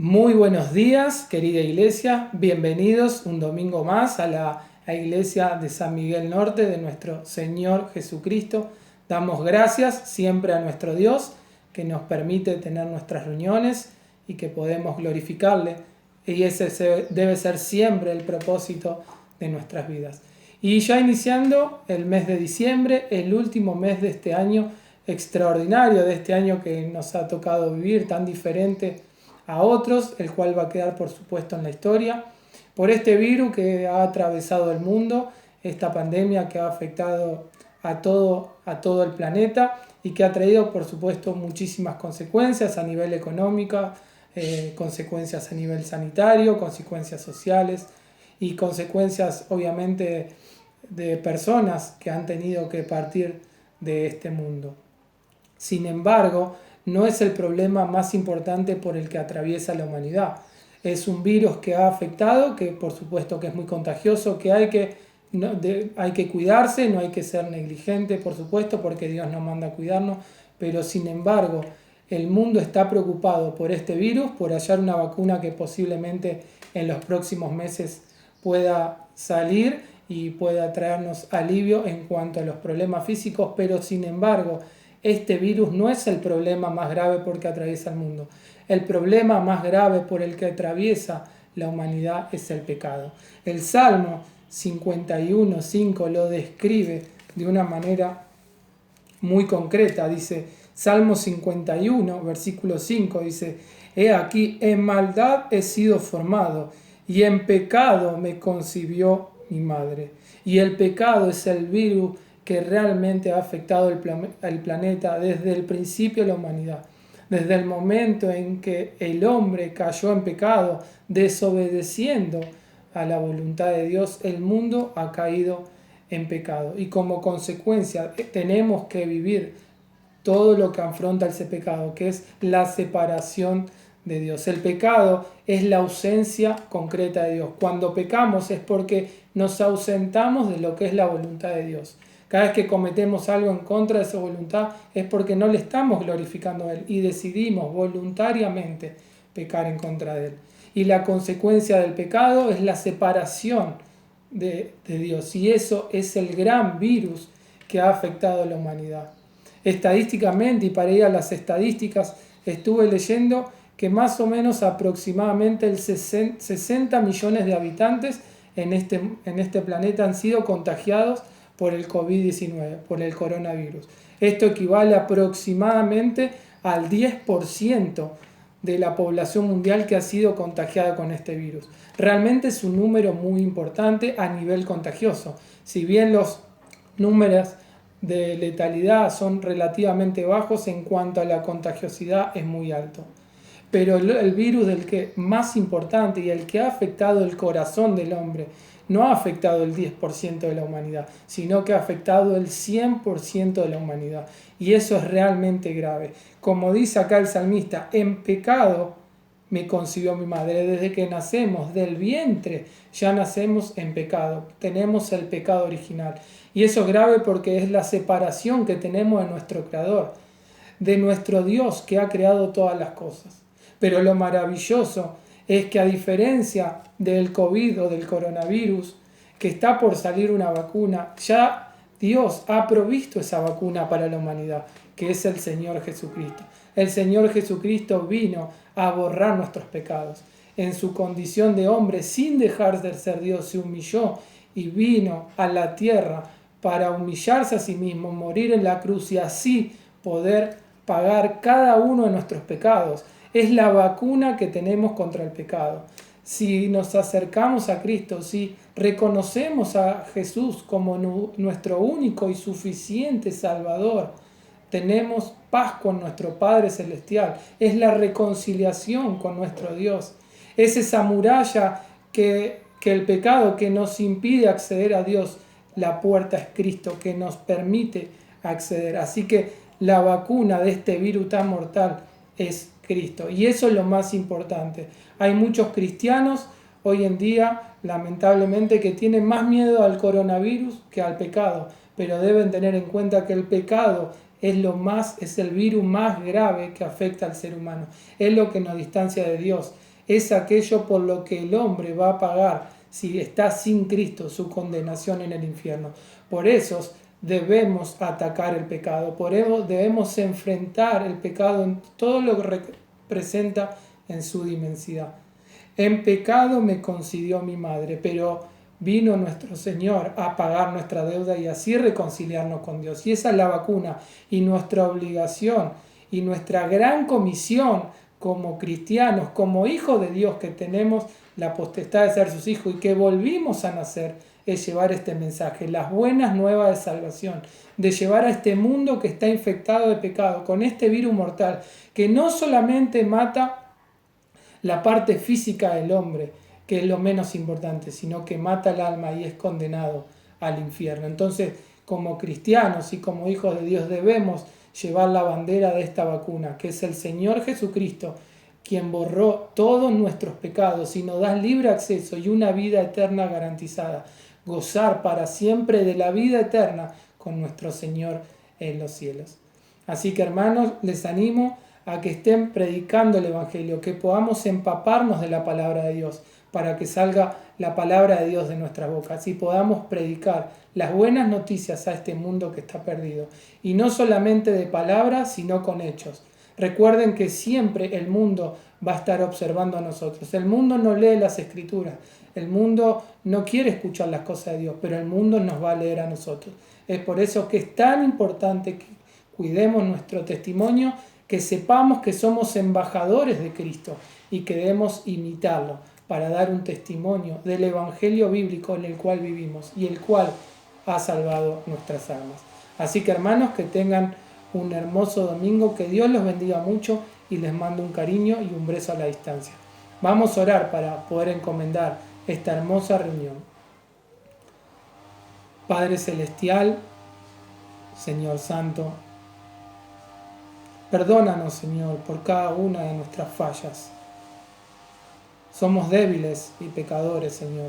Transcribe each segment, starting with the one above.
Muy buenos días, querida iglesia. Bienvenidos un domingo más a la iglesia de San Miguel Norte de nuestro Señor Jesucristo. Damos gracias siempre a nuestro Dios que nos permite tener nuestras reuniones y que podemos glorificarle. Y ese debe ser siempre el propósito de nuestras vidas. Y ya iniciando el mes de diciembre, el último mes de este año extraordinario, de este año que nos ha tocado vivir tan diferente a otros, el cual va a quedar por supuesto en la historia, por este virus que ha atravesado el mundo, esta pandemia que ha afectado a todo el planeta y que ha traído por supuesto muchísimas consecuencias a nivel económico, consecuencias a nivel sanitario, consecuencias sociales y consecuencias obviamente de personas que han tenido que partir de este mundo. Sin embargo, no es el problema más importante por el que atraviesa la humanidad. Es un virus que ha afectado, que por supuesto que es muy contagioso, que hay que cuidarse, no hay que ser negligente, por supuesto, porque Dios nos manda a cuidarnos, pero sin embargo, el mundo está preocupado por este virus, por hallar una vacuna que posiblemente en los próximos meses pueda salir y pueda traernos alivio en cuanto a los problemas físicos, pero sin embargo, este virus no es el problema más grave por el que atraviesa el mundo. El problema más grave por el que atraviesa la humanidad es el pecado. El Salmo 51:5 lo describe de una manera muy concreta. Dice, Salmo 51, versículo 5, dice, «He aquí, en maldad he sido formado, y en pecado me concibió mi madre». Y el pecado es el virus que realmente ha afectado el planeta desde el principio de la humanidad. Desde el momento en que el hombre cayó en pecado, desobedeciendo a la voluntad de Dios, el mundo ha caído en pecado. Y como consecuencia tenemos que vivir todo lo que afronta ese pecado, que es la separación de Dios. El pecado es la ausencia concreta de Dios. Cuando pecamos es porque nos ausentamos de lo que es la voluntad de Dios. Cada vez que cometemos algo en contra de esa voluntad es porque no le estamos glorificando a Él y decidimos voluntariamente pecar en contra de Él. Y la consecuencia del pecado es la separación de Dios. Y eso es el gran virus que ha afectado a la humanidad. Estadísticamente, y para ir a las estadísticas, estuve leyendo que más o menos aproximadamente el 60 millones de habitantes en este planeta han sido contagiados por el COVID-19, por el coronavirus. Esto equivale aproximadamente al 10% de la población mundial que ha sido contagiada con este virus. Realmente es un número muy importante a nivel contagioso. Si bien los números de letalidad son relativamente bajos, en cuanto a la contagiosidad es muy alto. Pero el virus del que más importante y el que ha afectado el corazón del hombre no ha afectado el 10% de la humanidad, sino que ha afectado el 100% de la humanidad. Y eso es realmente grave. Como dice acá el salmista, en pecado me concibió mi madre. Desde que nacemos del vientre ya nacemos en pecado. Tenemos el pecado original. Y eso es grave porque es la separación que tenemos de nuestro Creador, de nuestro Dios que ha creado todas las cosas. Pero lo maravilloso es que a diferencia del COVID o del coronavirus, que está por salir una vacuna, ya Dios ha provisto esa vacuna para la humanidad, que es el Señor Jesucristo. El Señor Jesucristo vino a borrar nuestros pecados. En su condición de hombre, sin dejar de ser Dios, se humilló y vino a la tierra para humillarse a sí mismo, morir en la cruz y así poder pagar cada uno de nuestros pecados. Es la vacuna que tenemos contra el pecado. Si nos acercamos a Cristo, si reconocemos a Jesús como nuestro único y suficiente Salvador, tenemos paz con nuestro Padre Celestial. Es la reconciliación con nuestro Dios. Es esa muralla que el pecado que nos impide acceder a Dios, la puerta es Cristo que nos permite acceder. Así que la vacuna de este virus tan mortal es Cristo. Y eso es lo más importante. Hay muchos cristianos hoy en día, lamentablemente, que tienen más miedo al coronavirus que al pecado. Pero deben tener en cuenta que el pecado es el virus más grave que afecta al ser humano. Es lo que nos distancia de Dios. es aquello por lo que el hombre va a pagar si está sin Cristo, su condenación en el infierno. Por eso debemos atacar el pecado, por eso debemos enfrentar el pecado en todo lo que representa en su dimensidad. En pecado me concibió mi madre, pero vino nuestro Señor a pagar nuestra deuda y así reconciliarnos con Dios. Y esa es la vacuna y nuestra obligación y nuestra gran comisión como cristianos, como hijos de Dios que tenemos la potestad de ser sus hijos y que volvimos a nacer, es llevar este mensaje, las buenas nuevas de salvación, de llevar a este mundo que está infectado de pecado, con este virus mortal, que no solamente mata la parte física del hombre, que es lo menos importante, sino que mata el alma y es condenado al infierno. Entonces, como cristianos y como hijos de Dios debemos llevar la bandera de esta vacuna, que es el Señor Jesucristo, quien borró todos nuestros pecados y nos da libre acceso y una vida eterna garantizada. Gozar para siempre de la vida eterna con nuestro Señor en los cielos. Así que, hermanos, les animo a que estén predicando el Evangelio, que podamos empaparnos de la palabra de Dios, para que salga la palabra de Dios de nuestras bocas y podamos predicar las buenas noticias a este mundo que está perdido. Y no solamente de palabras, sino con hechos. Recuerden que siempre el mundo va a estar observando a nosotros. El mundo no lee las Escrituras, el mundo no quiere escuchar las cosas de Dios, pero el mundo nos va a leer a nosotros. Es por eso que es tan importante que cuidemos nuestro testimonio, que sepamos que somos embajadores de Cristo y que debemos imitarlo para dar un testimonio del Evangelio bíblico en el cual vivimos y el cual ha salvado nuestras almas. Así que, hermanos, que tengan un hermoso domingo, que Dios los bendiga mucho y les mando un cariño y un beso a la distancia. Vamos a orar para poder encomendar esta hermosa reunión. Padre Celestial, Señor Santo, perdónanos, Señor, por cada una de nuestras fallas. Somos débiles y pecadores, Señor,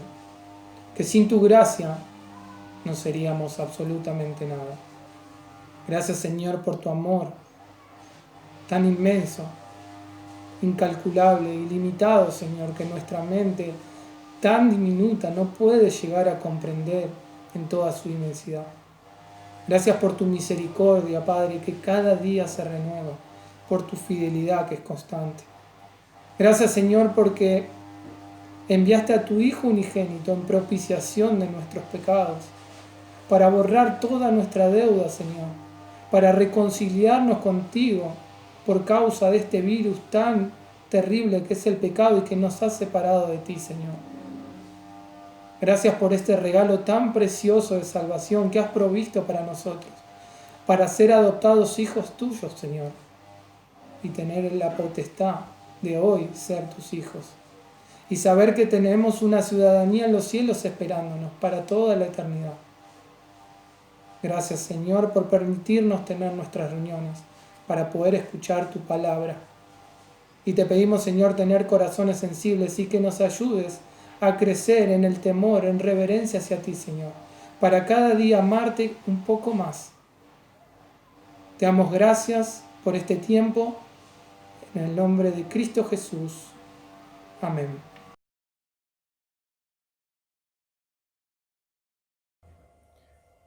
que sin tu gracia no seríamos absolutamente nada. Gracias, Señor, por tu amor tan inmenso, incalculable, ilimitado, Señor, que nuestra mente tan diminuta no puede llegar a comprender en toda su inmensidad. Gracias por tu misericordia, Padre, que cada día se renueva, por tu fidelidad que es constante. Gracias, Señor, porque enviaste a tu Hijo unigénito en propiciación de nuestros pecados, para borrar toda nuestra deuda, Señor, para reconciliarnos contigo por causa de este virus tan terrible que es el pecado y que nos ha separado de ti, Señor. Gracias por este regalo tan precioso de salvación que has provisto para nosotros, para ser adoptados hijos tuyos, Señor, y tener la potestad de hoy ser tus hijos. Y saber que tenemos una ciudadanía en los cielos esperándonos para toda la eternidad. Gracias, Señor, por permitirnos tener nuestras reuniones para poder escuchar tu palabra. Y te pedimos, Señor, tener corazones sensibles y que nos ayudes a crecer en el temor, en reverencia hacia ti, Señor, para cada día amarte un poco más. Te damos gracias por este tiempo, en el nombre de Cristo Jesús. Amén.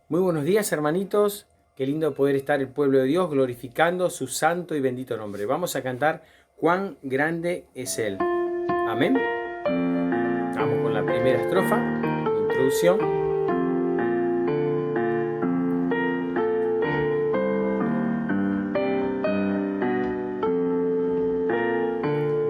Muy buenos días, hermanitos. Qué lindo poder estar el pueblo de Dios glorificando su santo y bendito nombre. Vamos a cantar Cuán grande es Él. Amén. Vamos con la primera estrofa, introducción.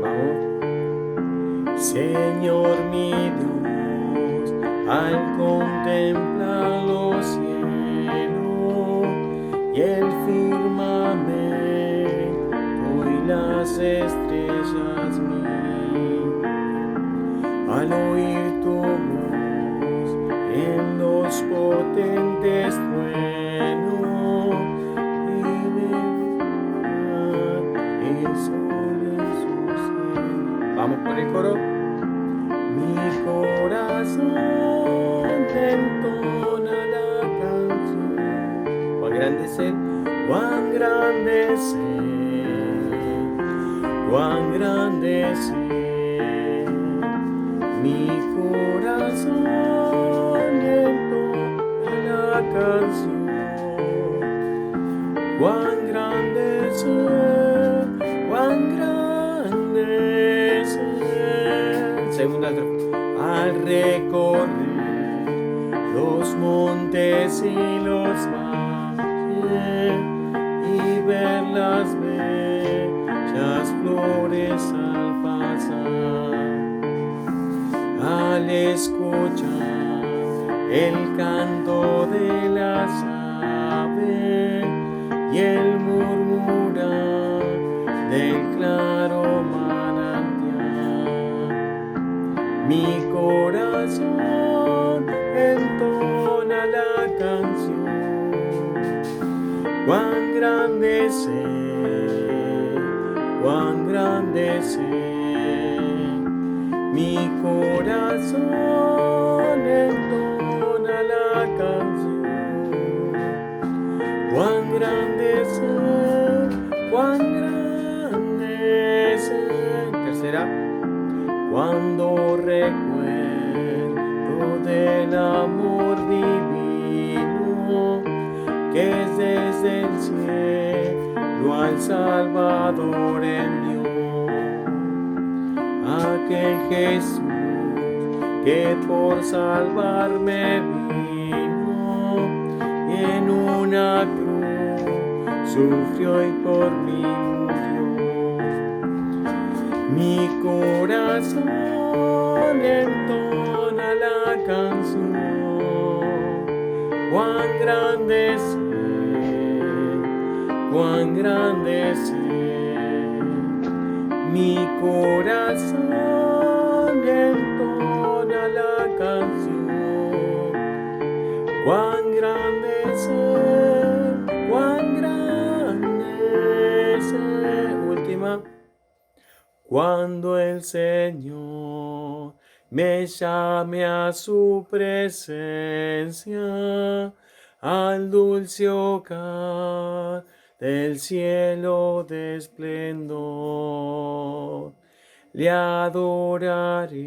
Vamos. Señor mi Dios, al contemplar los cielos y el firmamento y las estrellas al oír tu voz en los potentes truenos y el sol en su cielo. Vamos por el coro. Mi corazón te entona la canción. Cuán grande es Él, cuán grande es Él, cuán grande es Él. Mi corazón entona la canción. Cuán grande es Él, cuán grande es Él. Segunda estrofa. Al recorrer los montes y los valles y ver las bellas flores al pasar, al escuchar el canto de las aves y el murmurar del claro manantial, mi corazón entona la canción. Cuán grande es Él, cuán grande es Él. Mi corazón entona la canción. Cuán grande es Él, cuán grande es Él. Tercera. Cuando recuerdo del amor divino que es desde el cielo al Salvador envió, aquel Jesús que por salvarme vino y en una cruz sufrió y por mí murió. Mi corazón entona la canción. Cuán grande es Él, cuán grande es Él. Mi corazón entona la canción. Cuán grande es Él, cuán grande es Él. Última. Cuando el Señor me llame a su presencia, al dulce hogar del cielo de esplendor, le adoraré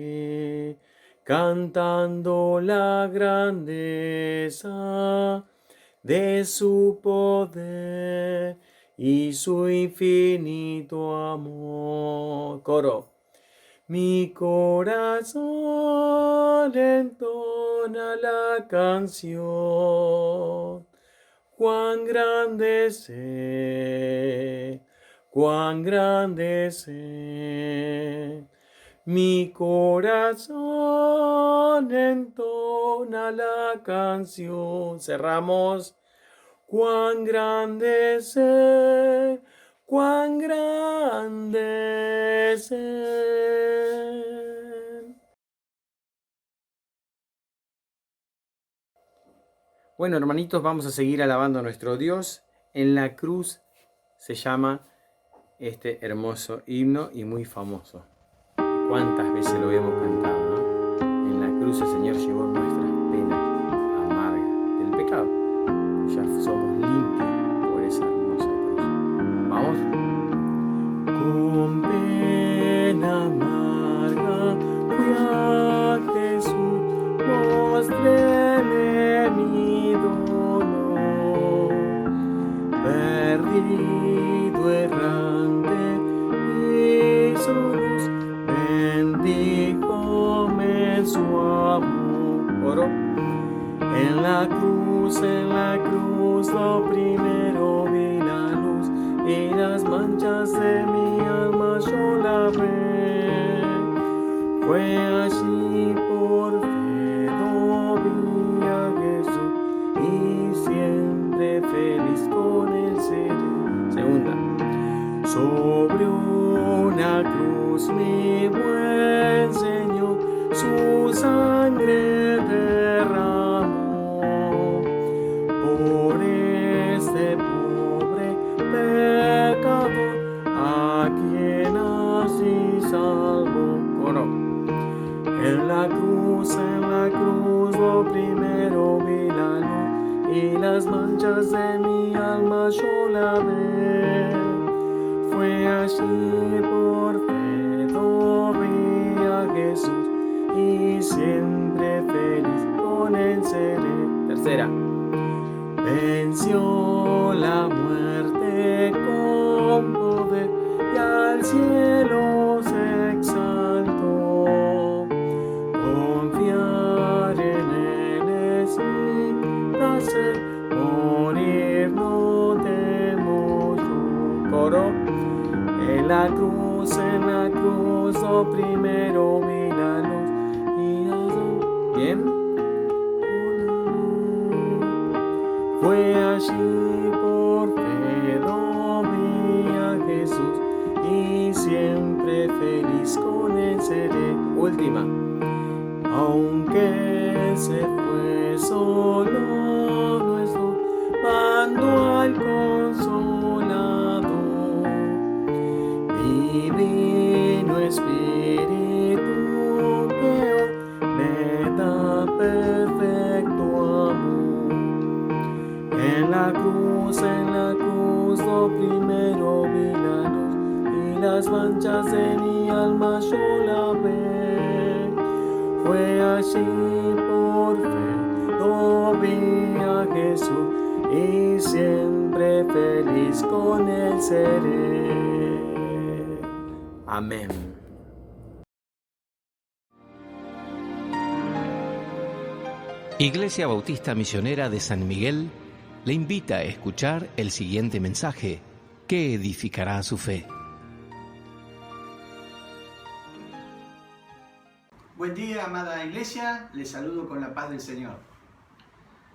cantando la grandeza de su poder y su infinito amor. Coro. Mi corazón entona la canción. Cuán grande es Él, cuán grande es Él. Mi corazón entona la canción. Cerramos. Cuán grande es Él, cuán grande es Él. Bueno, hermanitos, vamos a seguir alabando a nuestro Dios. En la cruz se llama este hermoso himno y muy famoso. ¿Cuántas veces lo hemos cantado, no? En la cruz el Señor llevó nuestras penas amargas del pecado. Ya somos limpios por esa hermosa cruz. ¿Vamos? Con pena amarga fui a Jesús, mostréle mi dolor. Perdido, errante y su luz, bendíjome su amor. ¿Oro? En la cruz, lo primero vi la luz y las manchas de mi alma yo la ve. Fue allí por fe lo vi a Jesús y siempre feliz con él seré. Segunda. Sobre una cruz mi buen Señor su sangre derramó por este pobre pecador a quien así salvó. Coro. En la cruz lo primero vi la luz y las manchas de mi alma yo la ve. Fue allí por fe lo vi a Jesús y en la cruz, lo primero vi la luz. Bien. Fue allí por fe, lo vi a Jesús y siempre feliz con él seré. Última. Aunque se fue solo, nuestro mandó al Consolador. Divino Espíritu que me da perfecto amor. En la cruz, lo primero vi la luz y las manchas de mi alma yo la ve. Fue allí por fe, lo vi a Jesús y siempre feliz con él seré. Amén. Iglesia Bautista Misionera de San Miguel le invita a escuchar el siguiente mensaje que edificará su fe. Buen día, amada Iglesia, les saludo con la paz del Señor.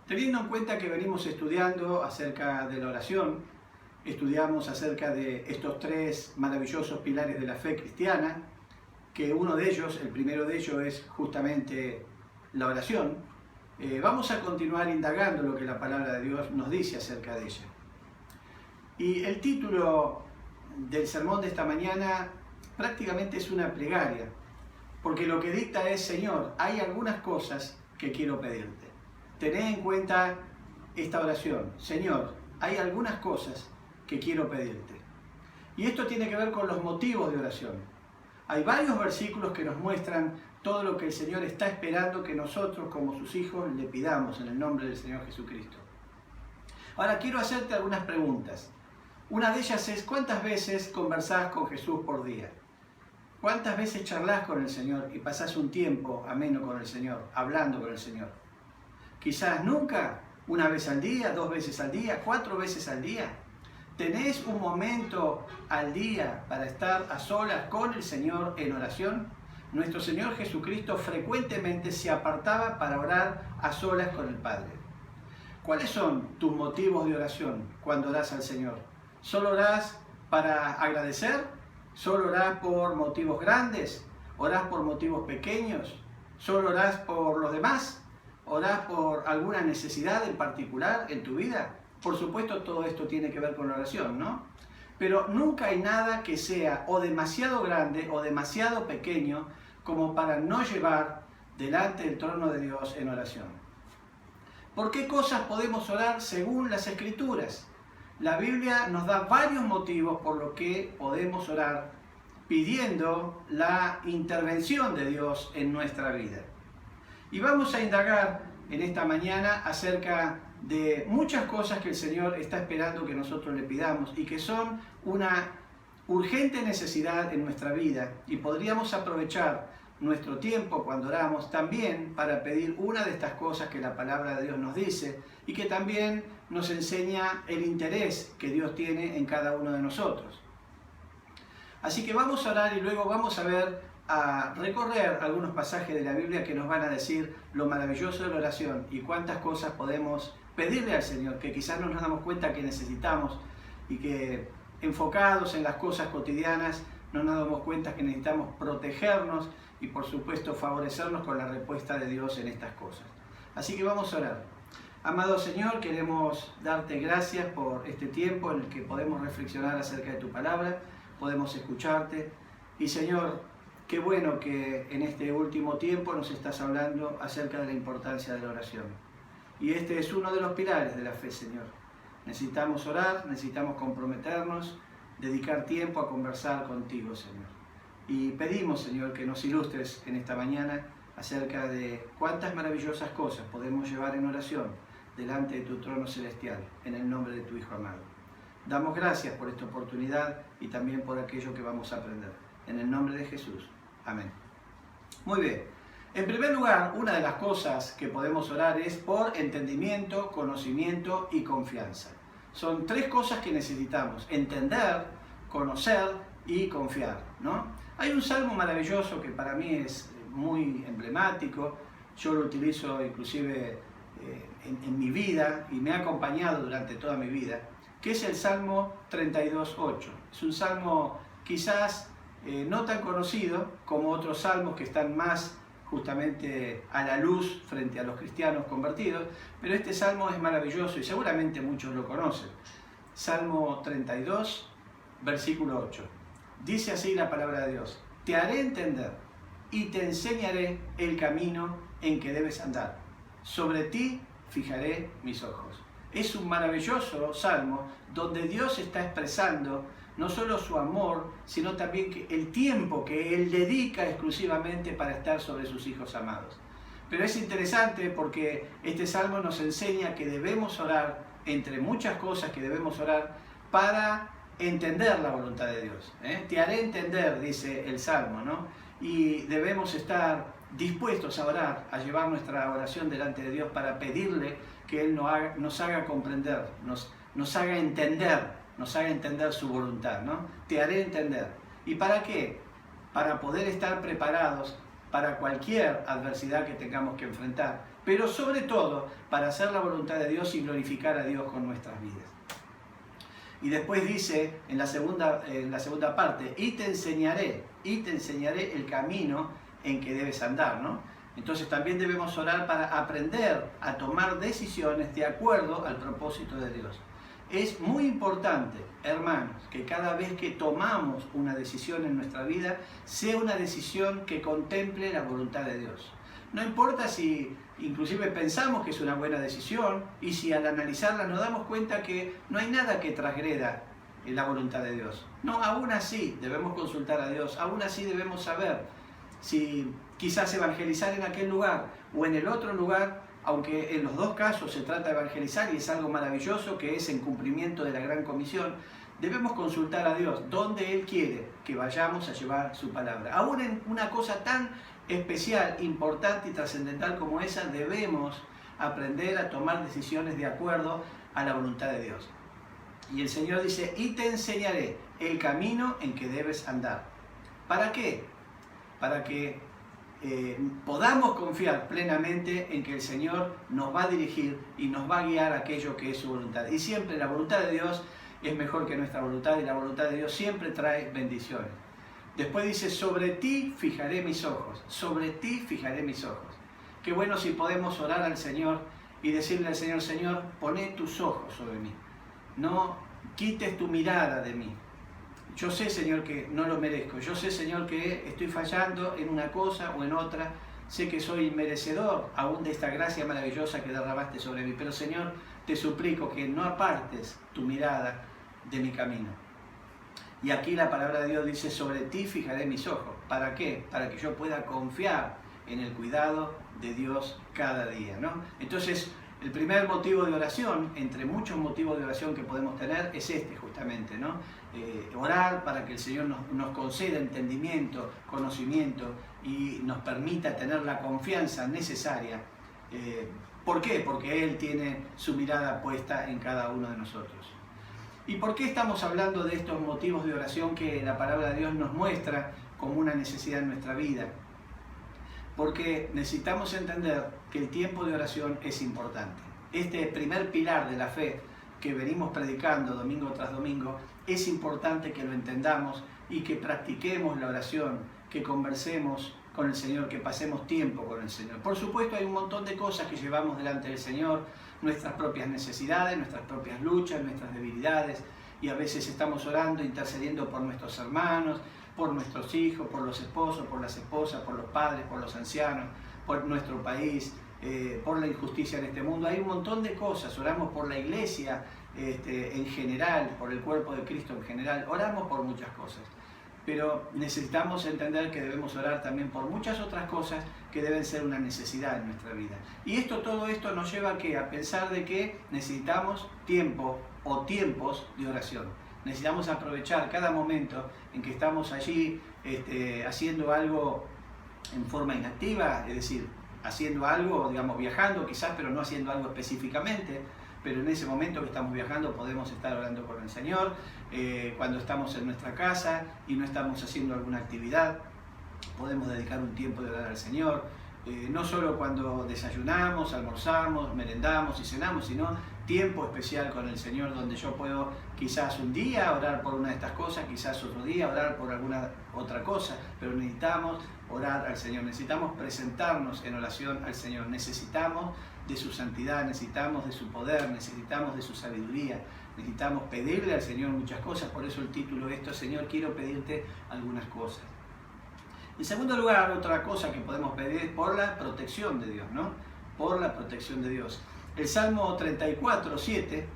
Teniendo en cuenta que venimos estudiando acerca de la oración, estudiamos acerca de estos tres maravillosos pilares de la fe cristiana, que uno de ellos, el primero de ellos, es justamente la oración. Vamos a continuar indagando lo que la palabra de Dios nos dice acerca de ella. Y el título del sermón de esta mañana prácticamente es una plegaria, porque lo que dicta es: Señor, hay algunas cosas que quiero pedirte. Tené en cuenta esta oración: Señor, hay algunas cosas que quiero pedirte. Y esto tiene que ver con los motivos de oración. Hay varios versículos que nos muestran todo lo que el Señor está esperando que nosotros, como sus hijos, le pidamos en el nombre del Señor Jesucristo. Ahora quiero hacerte algunas preguntas. Una de ellas es: ¿cuántas veces conversás con Jesús por día? ¿Cuántas veces charlas con el Señor y pasás un tiempo ameno con el Señor, hablando con el Señor? Quizás nunca, una vez al día, 2 veces al día, 4 veces al día. ¿Tenés un momento al día para estar a solas con el Señor en oración? Nuestro Señor Jesucristo frecuentemente se apartaba para orar a solas con el Padre. ¿Cuáles son tus motivos de oración cuando orás al Señor? ¿Solo orás para agradecer? ¿Solo orás por motivos grandes? ¿Orás por motivos pequeños? ¿Solo orás por los demás? ¿Orás por alguna necesidad en particular en tu vida? Por supuesto, todo esto tiene que ver con la oración, ¿no? Pero nunca hay nada que sea o demasiado grande o demasiado pequeño como para no llevar delante del trono de Dios en oración. ¿Por qué cosas podemos orar según las Escrituras? La Biblia nos da varios motivos por los que podemos orar pidiendo la intervención de Dios en nuestra vida. Y vamos a indagar en esta mañana acerca de muchas cosas que el Señor está esperando que nosotros le pidamos y que son una urgente necesidad en nuestra vida, y podríamos aprovechar nuestro tiempo cuando oramos también para pedir una de estas cosas que la palabra de Dios nos dice y que también nos enseña el interés que Dios tiene en cada uno de nosotros. Así que vamos a orar y luego vamos a recorrer algunos pasajes de la Biblia que nos van a decir lo maravilloso de la oración y cuántas cosas podemos pedirle al Señor que quizás no nos damos cuenta que necesitamos, y que enfocados en las cosas cotidianas no nos damos cuenta que necesitamos protegernos y por supuesto favorecernos con la respuesta de Dios en estas cosas. Así que vamos a orar. Amado Señor, queremos darte gracias por este tiempo en el que podemos reflexionar acerca de tu palabra, podemos escucharte, y Señor, qué bueno que en este último tiempo nos estás hablando acerca de la importancia de la oración. Y este es uno de los pilares de la fe, Señor. Necesitamos orar, necesitamos comprometernos, dedicar tiempo a conversar contigo, Señor. Y pedimos, Señor, que nos ilustres en esta mañana acerca de cuántas maravillosas cosas podemos llevar en oración delante de tu trono celestial, en el nombre de tu Hijo amado. Damos gracias por esta oportunidad y también por aquello que vamos a aprender. En el nombre de Jesús. Amén. Muy bien. En primer lugar, una de las cosas que podemos orar es por entendimiento, conocimiento y confianza. Son 3 cosas que necesitamos: entender, conocer y confiar, ¿no? Hay un salmo maravilloso que para mí es muy emblemático, yo lo utilizo inclusive en mi vida y me ha acompañado durante toda mi vida, que es el Salmo 32.8. Es un salmo quizás no tan conocido como otros salmos que están más justamente a la luz frente a los cristianos convertidos, pero este salmo es maravilloso y seguramente muchos lo conocen. Salmo 32, versículo 8. Dice así la palabra de Dios: te haré entender y te enseñaré el camino en que debes andar. Sobre ti fijaré mis ojos. Es un maravilloso salmo donde Dios está expresando no solo su amor, sino también el tiempo que Él dedica exclusivamente para estar sobre sus hijos amados. Pero es interesante porque este salmo nos enseña que debemos orar, entre muchas cosas que debemos orar, para entender la voluntad de Dios. Te haré entender, dice el salmo, ¿no? Y debemos estar dispuestos a orar, a llevar nuestra oración delante de Dios para pedirle que Él nos haga comprender, nos haga entender su voluntad, ¿no? Te haré entender. ¿Y para qué? Para poder estar preparados para cualquier adversidad que tengamos que enfrentar, pero sobre todo para hacer la voluntad de Dios y glorificar a Dios con nuestras vidas. Y después dice en la segunda parte, y te enseñaré el camino en que debes andar, ¿no? Entonces también debemos orar para aprender a tomar decisiones de acuerdo al propósito de Dios. Es muy importante, hermanos, que cada vez que tomamos una decisión en nuestra vida, sea una decisión que contemple la voluntad de Dios. No importa si inclusive pensamos que es una buena decisión y si al analizarla nos damos cuenta que no hay nada que transgreda la voluntad de Dios. No, aún así debemos consultar a Dios, aún así debemos saber si quizás evangelizar en aquel lugar o en el otro lugar, aunque en los dos casos se trata de evangelizar y es algo maravilloso que es en cumplimiento de la Gran Comisión, debemos consultar a Dios donde Él quiere que vayamos a llevar su palabra. Aún en una cosa tan especial, importante y trascendental como esa, debemos aprender a tomar decisiones de acuerdo a la voluntad de Dios. Y el Señor dice, y te enseñaré el camino en que debes andar. ¿Para qué? Para que podamos confiar plenamente en que el Señor nos va a dirigir y nos va a guiar a aquello que es su voluntad. Y siempre la voluntad de Dios es mejor que nuestra voluntad y la voluntad de Dios siempre trae bendiciones. Después dice, sobre ti fijaré mis ojos, sobre ti fijaré mis ojos. Qué bueno si podemos orar al Señor y decirle al Señor, Señor, poné tus ojos sobre mí. No quites tu mirada de mí. Yo sé, Señor, que no lo merezco. Yo sé, Señor, que estoy fallando en una cosa o en otra. Sé que soy merecedor aún de esta gracia maravillosa que derramaste sobre mí. Pero, Señor, te suplico que no apartes tu mirada de mi camino. Y aquí la palabra de Dios dice, sobre ti fijaré mis ojos. ¿Para qué? Para que yo pueda confiar en el cuidado de Dios cada día, ¿no? Entonces, el primer motivo de oración, entre muchos motivos de oración que podemos tener, es este justamente, ¿no? Orar para que el Señor nos conceda entendimiento, conocimiento y nos permita tener la confianza necesaria. ¿Por qué? Porque Él tiene su mirada puesta en cada uno de nosotros. ¿Y por qué estamos hablando de estos motivos de oración que la palabra de Dios nos muestra como una necesidad en nuestra vida? Porque necesitamos entender que el tiempo de oración es importante. Este primer pilar de la fe que venimos predicando domingo tras domingo, es importante que lo entendamos y que practiquemos la oración, que conversemos con el Señor, que pasemos tiempo con el Señor. Por supuesto, hay un montón de cosas que llevamos delante del Señor, nuestras propias necesidades, nuestras propias luchas, nuestras debilidades, y a veces estamos orando, intercediendo por nuestros hermanos, por nuestros hijos, por los esposos, por las esposas, por los padres, por los ancianos, por nuestro país, por la injusticia en este mundo. Hay un montón de cosas. Oramos por la iglesia en general, por el cuerpo de Cristo en general. Oramos por muchas cosas. Pero necesitamos entender que debemos orar también por muchas otras cosas que deben ser una necesidad en nuestra vida. Y todo esto nos lleva a ¿qué? A pensar de que necesitamos tiempo o tiempos de oración. Necesitamos aprovechar cada momento en que estamos allí haciendo algo en forma inactiva, es decir, haciendo algo, digamos, viajando quizás, pero no haciendo algo específicamente, pero en ese momento que estamos viajando podemos estar orando con el Señor, cuando estamos en nuestra casa y no estamos haciendo alguna actividad, podemos dedicar un tiempo de orar al Señor, no solo cuando desayunamos, almorzamos, merendamos y cenamos, sino tiempo especial con el Señor, donde yo puedo quizás un día orar por una de estas cosas, quizás otro día orar por alguna otra cosa, pero necesitamos orar al Señor, necesitamos presentarnos en oración al Señor, necesitamos de su santidad, necesitamos de su poder, necesitamos de su sabiduría, necesitamos pedirle al Señor muchas cosas, por eso el título de esto, Señor, quiero pedirte algunas cosas. En segundo lugar, otra cosa que podemos pedir es por la protección de Dios, ¿no? Por la protección de Dios. El Salmo 34:7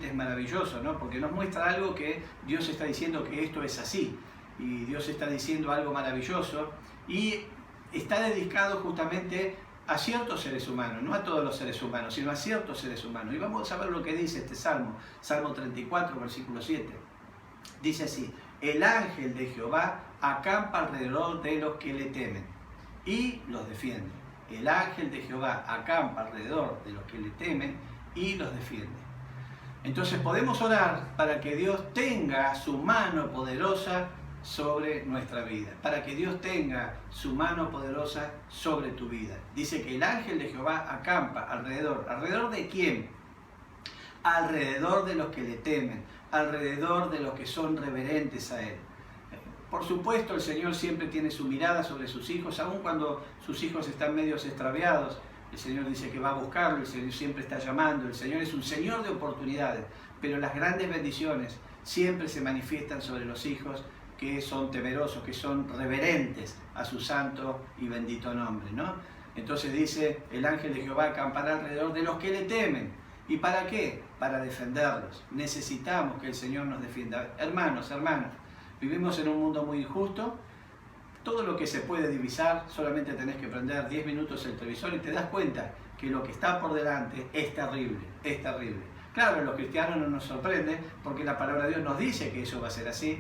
es maravilloso, ¿no? Porque nos muestra algo que Dios está diciendo que esto es así. Y Dios está diciendo algo maravilloso y está dedicado justamente a ciertos seres humanos, no a todos los seres humanos, sino a ciertos seres humanos. Y vamos a ver lo que dice este Salmo, Salmo 34, versículo 7. Dice así: el ángel de Jehová acampa alrededor de los que le temen y los defiende. El ángel de Jehová acampa alrededor de los que le temen y los defiende. Entonces podemos orar para que Dios tenga su mano poderosa sobre nuestra vida, para que Dios tenga su mano poderosa sobre tu vida. Dice que el ángel de Jehová acampa alrededor. ¿Alrededor de quién? Alrededor de los que le temen, alrededor de los que son reverentes a Él. Por supuesto, el Señor siempre tiene su mirada sobre sus hijos, aun cuando sus hijos están medios extraviados. El Señor dice que va a buscarlo, el Señor siempre está llamando, el Señor es un Señor de oportunidades, pero las grandes bendiciones siempre se manifiestan sobre los hijos que son temerosos, que son reverentes a su santo y bendito nombre, ¿no? Entonces dice, el ángel de Jehová acampará alrededor de los que le temen. ¿Y para qué? Para defenderlos. Necesitamos que el Señor nos defienda. Hermanos, vivimos en un mundo muy injusto. Todo lo que se puede divisar, solamente tenés que prender 10 minutos el televisor y te das cuenta que lo que está por delante es terrible, es terrible. Claro, a los cristianos no nos sorprende porque la palabra de Dios nos dice que eso va a ser así.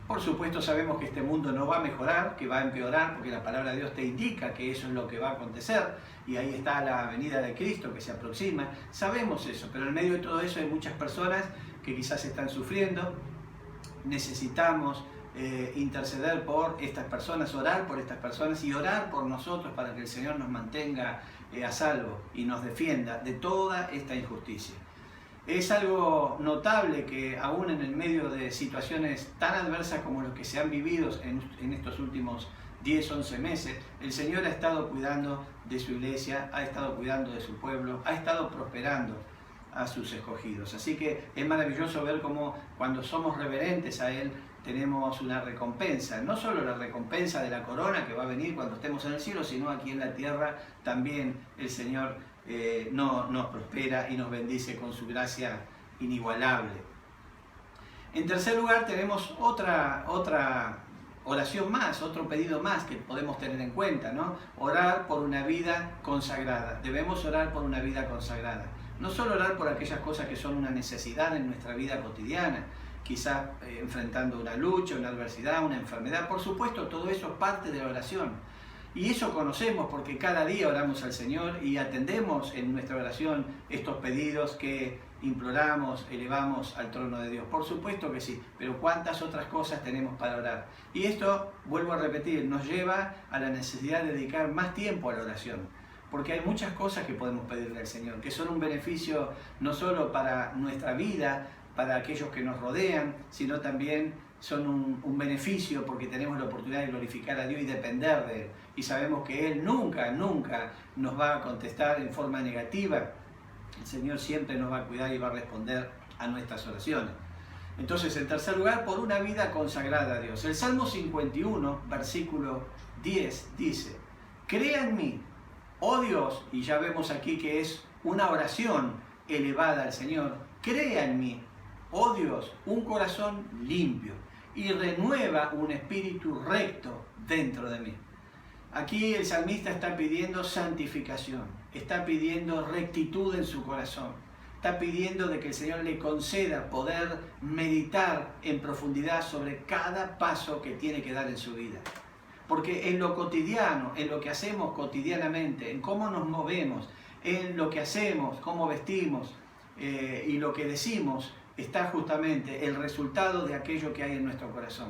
Por supuesto sabemos que este mundo no va a mejorar, que va a empeorar, porque la palabra de Dios te indica que eso es lo que va a acontecer, y ahí está la venida de Cristo que se aproxima. Sabemos eso, pero en medio de todo eso hay muchas personas que quizás están sufriendo. Necesitamos interceder por estas personas, orar por estas personas y orar por nosotros para que el Señor nos mantenga a salvo y nos defienda de toda esta injusticia. Es algo notable que aún en el medio de situaciones tan adversas como los que se han vivido en estos últimos 10, 11 meses, el Señor ha estado cuidando de su iglesia, ha estado cuidando de su pueblo, ha estado prosperando a sus escogidos. Así que es maravilloso ver cómo cuando somos reverentes a Él tenemos una recompensa, no solo la recompensa de la corona que va a venir cuando estemos en el cielo, sino aquí en la tierra también el Señor nos prospera y nos bendice con su gracia inigualable. En tercer lugar tenemos otra oración más, otro pedido más que podemos tener en cuenta, ¿no? Orar por una vida consagrada. Debemos orar por una vida consagrada. No solo orar por aquellas cosas que son una necesidad en nuestra vida cotidiana, quizás enfrentando una lucha, una adversidad, una enfermedad. Por supuesto, todo eso es parte de la oración. Y eso conocemos porque cada día oramos al Señor y atendemos en nuestra oración estos pedidos que imploramos, elevamos al trono de Dios. Por supuesto que sí, pero ¿cuántas otras cosas tenemos para orar? Y esto, vuelvo a repetir, nos lleva a la necesidad de dedicar más tiempo a la oración. Porque hay muchas cosas que podemos pedirle al Señor, que son un beneficio no solo para nuestra vida, para aquellos que nos rodean, sino también son un beneficio porque tenemos la oportunidad de glorificar a Dios y depender de Él. Y sabemos que Él nunca nos va a contestar en forma negativa. El Señor siempre nos va a cuidar y va a responder a nuestras oraciones. Entonces, en tercer lugar, por una vida consagrada a Dios. El Salmo 51, versículo 10, dice: crea en mí, oh Dios, y ya vemos aquí que es una oración elevada al Señor, crea en mí, oh Dios, un corazón limpio y renueva un espíritu recto dentro de mí. Aquí el salmista está pidiendo santificación, está pidiendo rectitud en su corazón, está pidiendo de que el Señor le conceda poder meditar en profundidad sobre cada paso que tiene que dar en su vida. Porque en lo cotidiano, en lo que hacemos cotidianamente, en cómo nos movemos, En lo que hacemos, cómo vestimos y lo que decimos, está justamente el resultado de aquello que hay en nuestro corazón.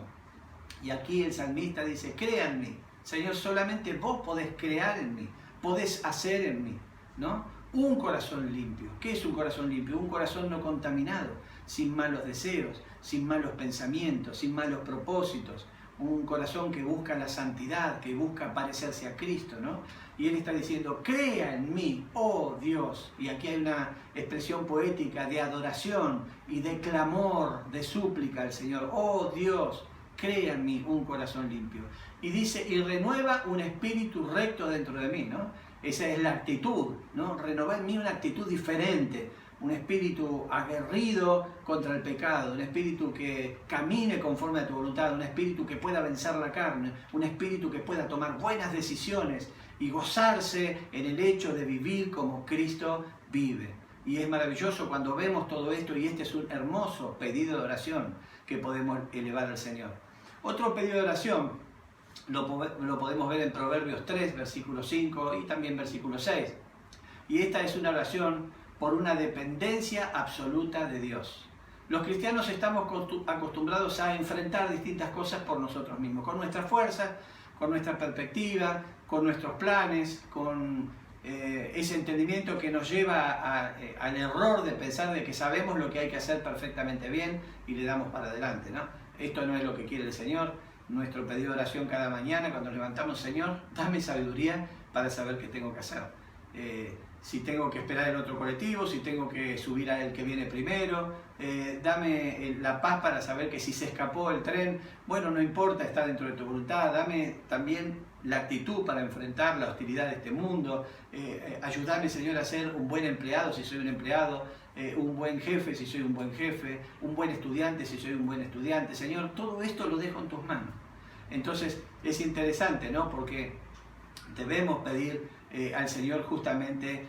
Y aquí el salmista dice, crea en mí. Señor, solamente vos podés crear en mí, podés hacer en mí, ¿no? Un corazón limpio. ¿Qué es un corazón limpio? Un corazón no contaminado, sin malos deseos, sin malos pensamientos, sin malos propósitos. Un corazón que busca la santidad, que busca parecerse a Cristo, ¿no? Y él está diciendo, crea en mí, oh Dios. Y aquí hay una expresión poética de adoración y de clamor, de súplica al Señor. Oh Dios, crea en mí un corazón limpio. Y dice, y renueva un espíritu recto dentro de mí, ¿no? Esa es la actitud, ¿no? Renovar en mí una actitud diferente, un espíritu aguerrido contra el pecado, un espíritu que camine conforme a tu voluntad, un espíritu que pueda vencer la carne, un espíritu que pueda tomar buenas decisiones y gozarse en el hecho de vivir como Cristo vive. Y es maravilloso cuando vemos todo esto, y este es un hermoso pedido de oración que podemos elevar al Señor. Otro pedido de oración lo podemos ver en Proverbios 3, versículo 5 y también versículo 6. Y esta es una oración por una dependencia absoluta de Dios. Los cristianos estamos acostumbrados a enfrentar distintas cosas por nosotros mismos, con nuestra fuerza, con nuestra perspectiva, con nuestros planes, con ese entendimiento que nos lleva al error de pensar de que sabemos lo que hay que hacer perfectamente bien y le damos para adelante, ¿no? Esto no es lo que quiere el Señor. Nuestro pedido de oración cada mañana cuando nos levantamos, Señor, dame sabiduría para saber qué tengo que hacer. Si tengo que esperar el otro colectivo, si tengo que subir al que viene primero, dame la paz para saber que si se escapó el tren, bueno, no importa, está dentro de tu voluntad. Dame también la actitud para enfrentar la hostilidad de este mundo. Ayúdame, Señor, a ser un buen empleado si soy un empleado, un buen jefe si soy un buen jefe, un buen estudiante si soy un buen estudiante. Señor, todo esto lo dejo en tus manos. Entonces es interesante, ¿no? Porque debemos pedir al Señor justamente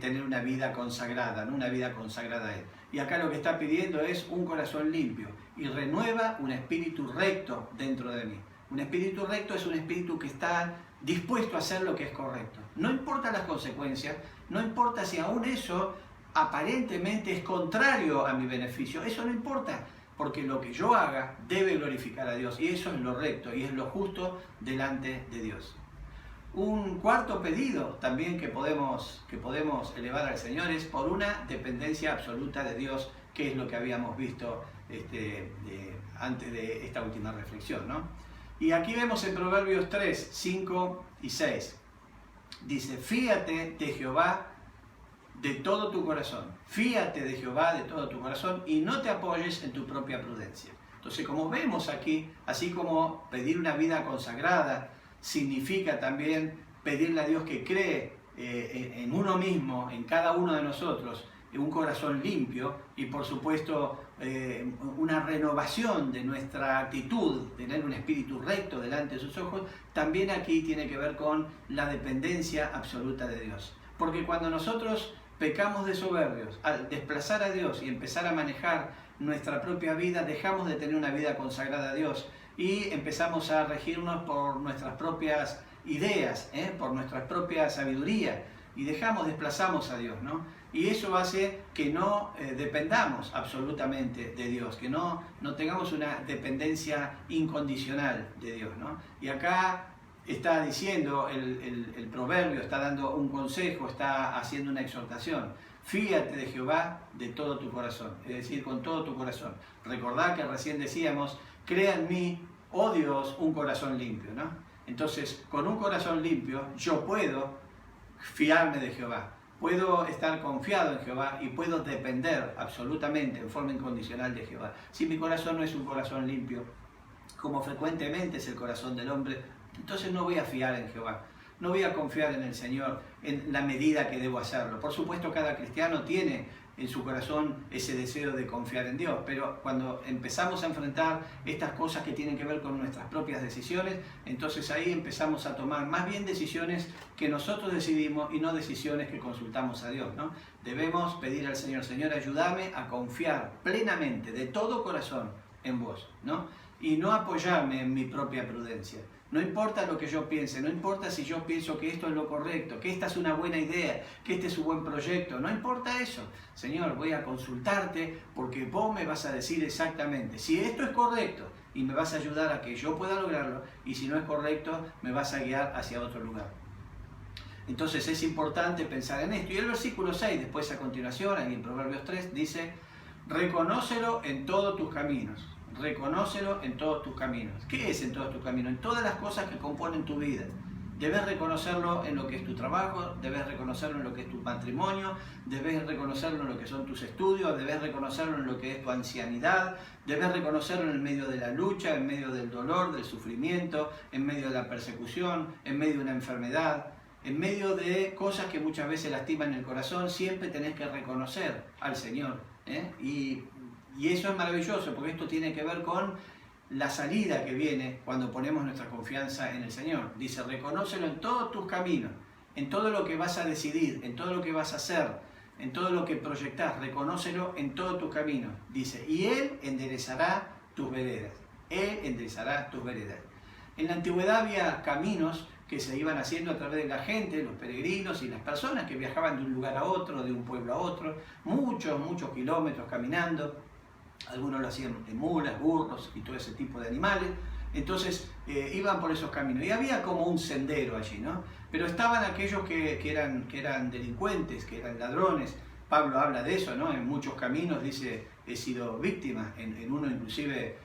tener una vida consagrada, ¿no? Una vida consagrada a Él. Y acá lo que está pidiendo es un corazón limpio y renueva un espíritu recto dentro de mí. Un espíritu recto es un espíritu que está dispuesto a hacer lo que es correcto. No importa las consecuencias, no importa si aún eso aparentemente es contrario a mi beneficio, eso no importa, porque lo que yo haga debe glorificar a Dios y eso es lo recto y es lo justo delante de Dios. Un cuarto pedido también que podemos elevar al Señor es por una dependencia absoluta de Dios, que es lo que habíamos visto antes de esta última reflexión, ¿no? Y aquí vemos en Proverbios 3, 5 y 6. Dice, fíate de Jehová de todo tu corazón. Fíate de Jehová de todo tu corazón y no te apoyes en tu propia prudencia. Entonces, como vemos aquí, así como pedir una vida consagrada significa también pedirle a Dios que cree en uno mismo, en cada uno de nosotros, un corazón limpio y por supuesto una renovación de nuestra actitud, tener un espíritu recto delante de sus ojos, también aquí tiene que ver con la dependencia absoluta de Dios. Porque cuando nosotros pecamos de soberbios, al desplazar a Dios y empezar a manejar nuestra propia vida, dejamos de tener una vida consagrada a Dios y empezamos a regirnos por nuestras propias ideas, por nuestra propia sabiduría y desplazamos a Dios, ¿no? Y eso hace que no dependamos absolutamente de Dios, que no tengamos una dependencia incondicional de Dios, ¿no? Y acá está diciendo el proverbio, está dando un consejo, está haciendo una exhortación. Fíate de Jehová de todo tu corazón, es decir, con todo tu corazón. Recordad que recién decíamos, crea en mí, oh Dios, un corazón limpio, ¿no? Entonces, con un corazón limpio, yo puedo fiarme de Jehová, puedo estar confiado en Jehová y puedo depender absolutamente, en forma incondicional de Jehová. Si mi corazón no es un corazón limpio, como frecuentemente es el corazón del hombre, entonces no voy a fiar en Jehová, no voy a confiar en el Señor en la medida que debo hacerlo. Por supuesto, cada cristiano tiene en su corazón ese deseo de confiar en Dios, pero cuando empezamos a enfrentar estas cosas que tienen que ver con nuestras propias decisiones, entonces ahí empezamos a tomar más bien decisiones que nosotros decidimos y no decisiones que consultamos a Dios, ¿no? Debemos pedir al Señor, Señor, ayúdame a confiar plenamente, de todo corazón, en vos, ¿no? Y no apoyarme en mi propia prudencia. No importa lo que yo piense, no importa si yo pienso que esto es lo correcto, que esta es una buena idea, que este es un buen proyecto, no importa eso. Señor, voy a consultarte porque vos me vas a decir exactamente si esto es correcto y me vas a ayudar a que yo pueda lograrlo, y si no es correcto, me vas a guiar hacia otro lugar. Entonces es importante pensar en esto. Y el versículo 6, después a continuación, ahí en Proverbios 3, dice: reconócelo en todos tus caminos. Reconócelo en todos tus caminos. ¿Qué es en todos tus caminos? En todas las cosas que componen tu vida. Debes reconocerlo en lo que es tu trabajo, debes reconocerlo en lo que es tu matrimonio, debes reconocerlo en lo que son tus estudios, debes reconocerlo en lo que es tu ancianidad, debes reconocerlo en el medio de la lucha, en medio del dolor, del sufrimiento, en medio de la persecución, en medio de una enfermedad, en medio de cosas que muchas veces lastiman el corazón. Siempre tenés que reconocer al Señor, Y eso es maravilloso, porque esto tiene que ver con la salida que viene cuando ponemos nuestra confianza en el Señor. Dice: reconócelo en todos tus caminos, en todo lo que vas a decidir, en todo lo que vas a hacer, en todo lo que proyectás. Reconócelo en todos tus caminos. Dice: y Él enderezará tus veredas. Él enderezará tus veredas. En la antigüedad había caminos que se iban haciendo a través de la gente, los peregrinos y las personas que viajaban de un lugar a otro, de un pueblo a otro, muchos kilómetros caminando. Algunos lo hacían en mulas, burros y todo ese tipo de animales. Entonces iban por esos caminos y había como un sendero allí, ¿no? Pero estaban aquellos que eran delincuentes, que eran ladrones. Pablo habla de eso, ¿no? En muchos caminos dice: he sido víctima. En uno inclusive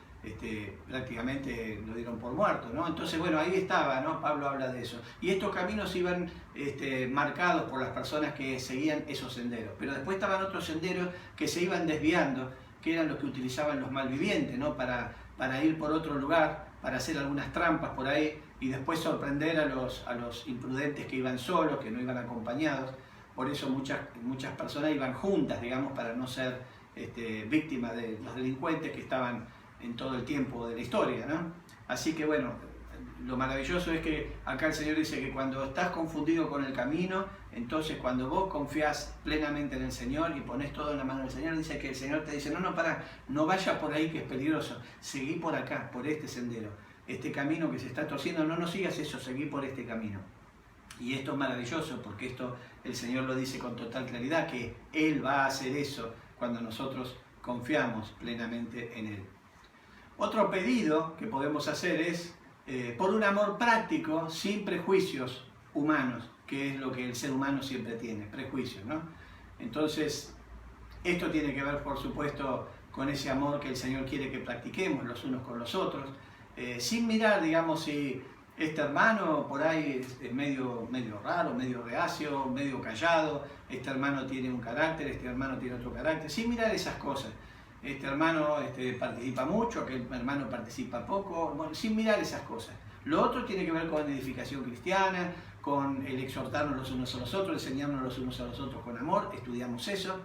prácticamente lo dieron por muerto, ¿no? Entonces, bueno, ahí estaba, ¿no? Pablo habla de eso. Y estos caminos iban marcados por las personas que seguían esos senderos. Pero después estaban otros senderos que se iban desviando, que eran los que utilizaban los malvivientes, ¿no? Para ir por otro lugar, para hacer algunas trampas por ahí y después sorprender a los imprudentes que iban solos, que no iban acompañados. Por eso muchas personas iban juntas, digamos, para no ser víctimas de los delincuentes que estaban en todo el tiempo de la historia, ¿no? Así que bueno, lo maravilloso es que acá el Señor dice que cuando estás confundido con el camino, entonces cuando vos confías plenamente en el Señor y pones todo en la mano del Señor, dice que el Señor te dice: no vayas por ahí que es peligroso, seguí por acá, por este sendero, este camino que se está torciendo, no sigas eso, seguí por este camino. Y esto es maravilloso, porque esto el Señor lo dice con total claridad, que Él va a hacer eso cuando nosotros confiamos plenamente en Él. Otro pedido que podemos hacer es por un amor práctico, sin prejuicios humanos, que es lo que el ser humano siempre tiene, prejuicios, ¿no? Entonces, esto tiene que ver, por supuesto, con ese amor que el Señor quiere que practiquemos los unos con los otros, sin mirar, digamos, si este hermano por ahí es medio raro, medio reacio, medio callado, este hermano tiene un carácter, este hermano tiene otro carácter, sin mirar esas cosas. Este hermano participa mucho, aquel hermano participa poco, bueno, sin mirar esas cosas. Lo otro tiene que ver con edificación cristiana, con el exhortarnos los unos a los otros, enseñarnos los unos a los otros con amor, estudiamos eso.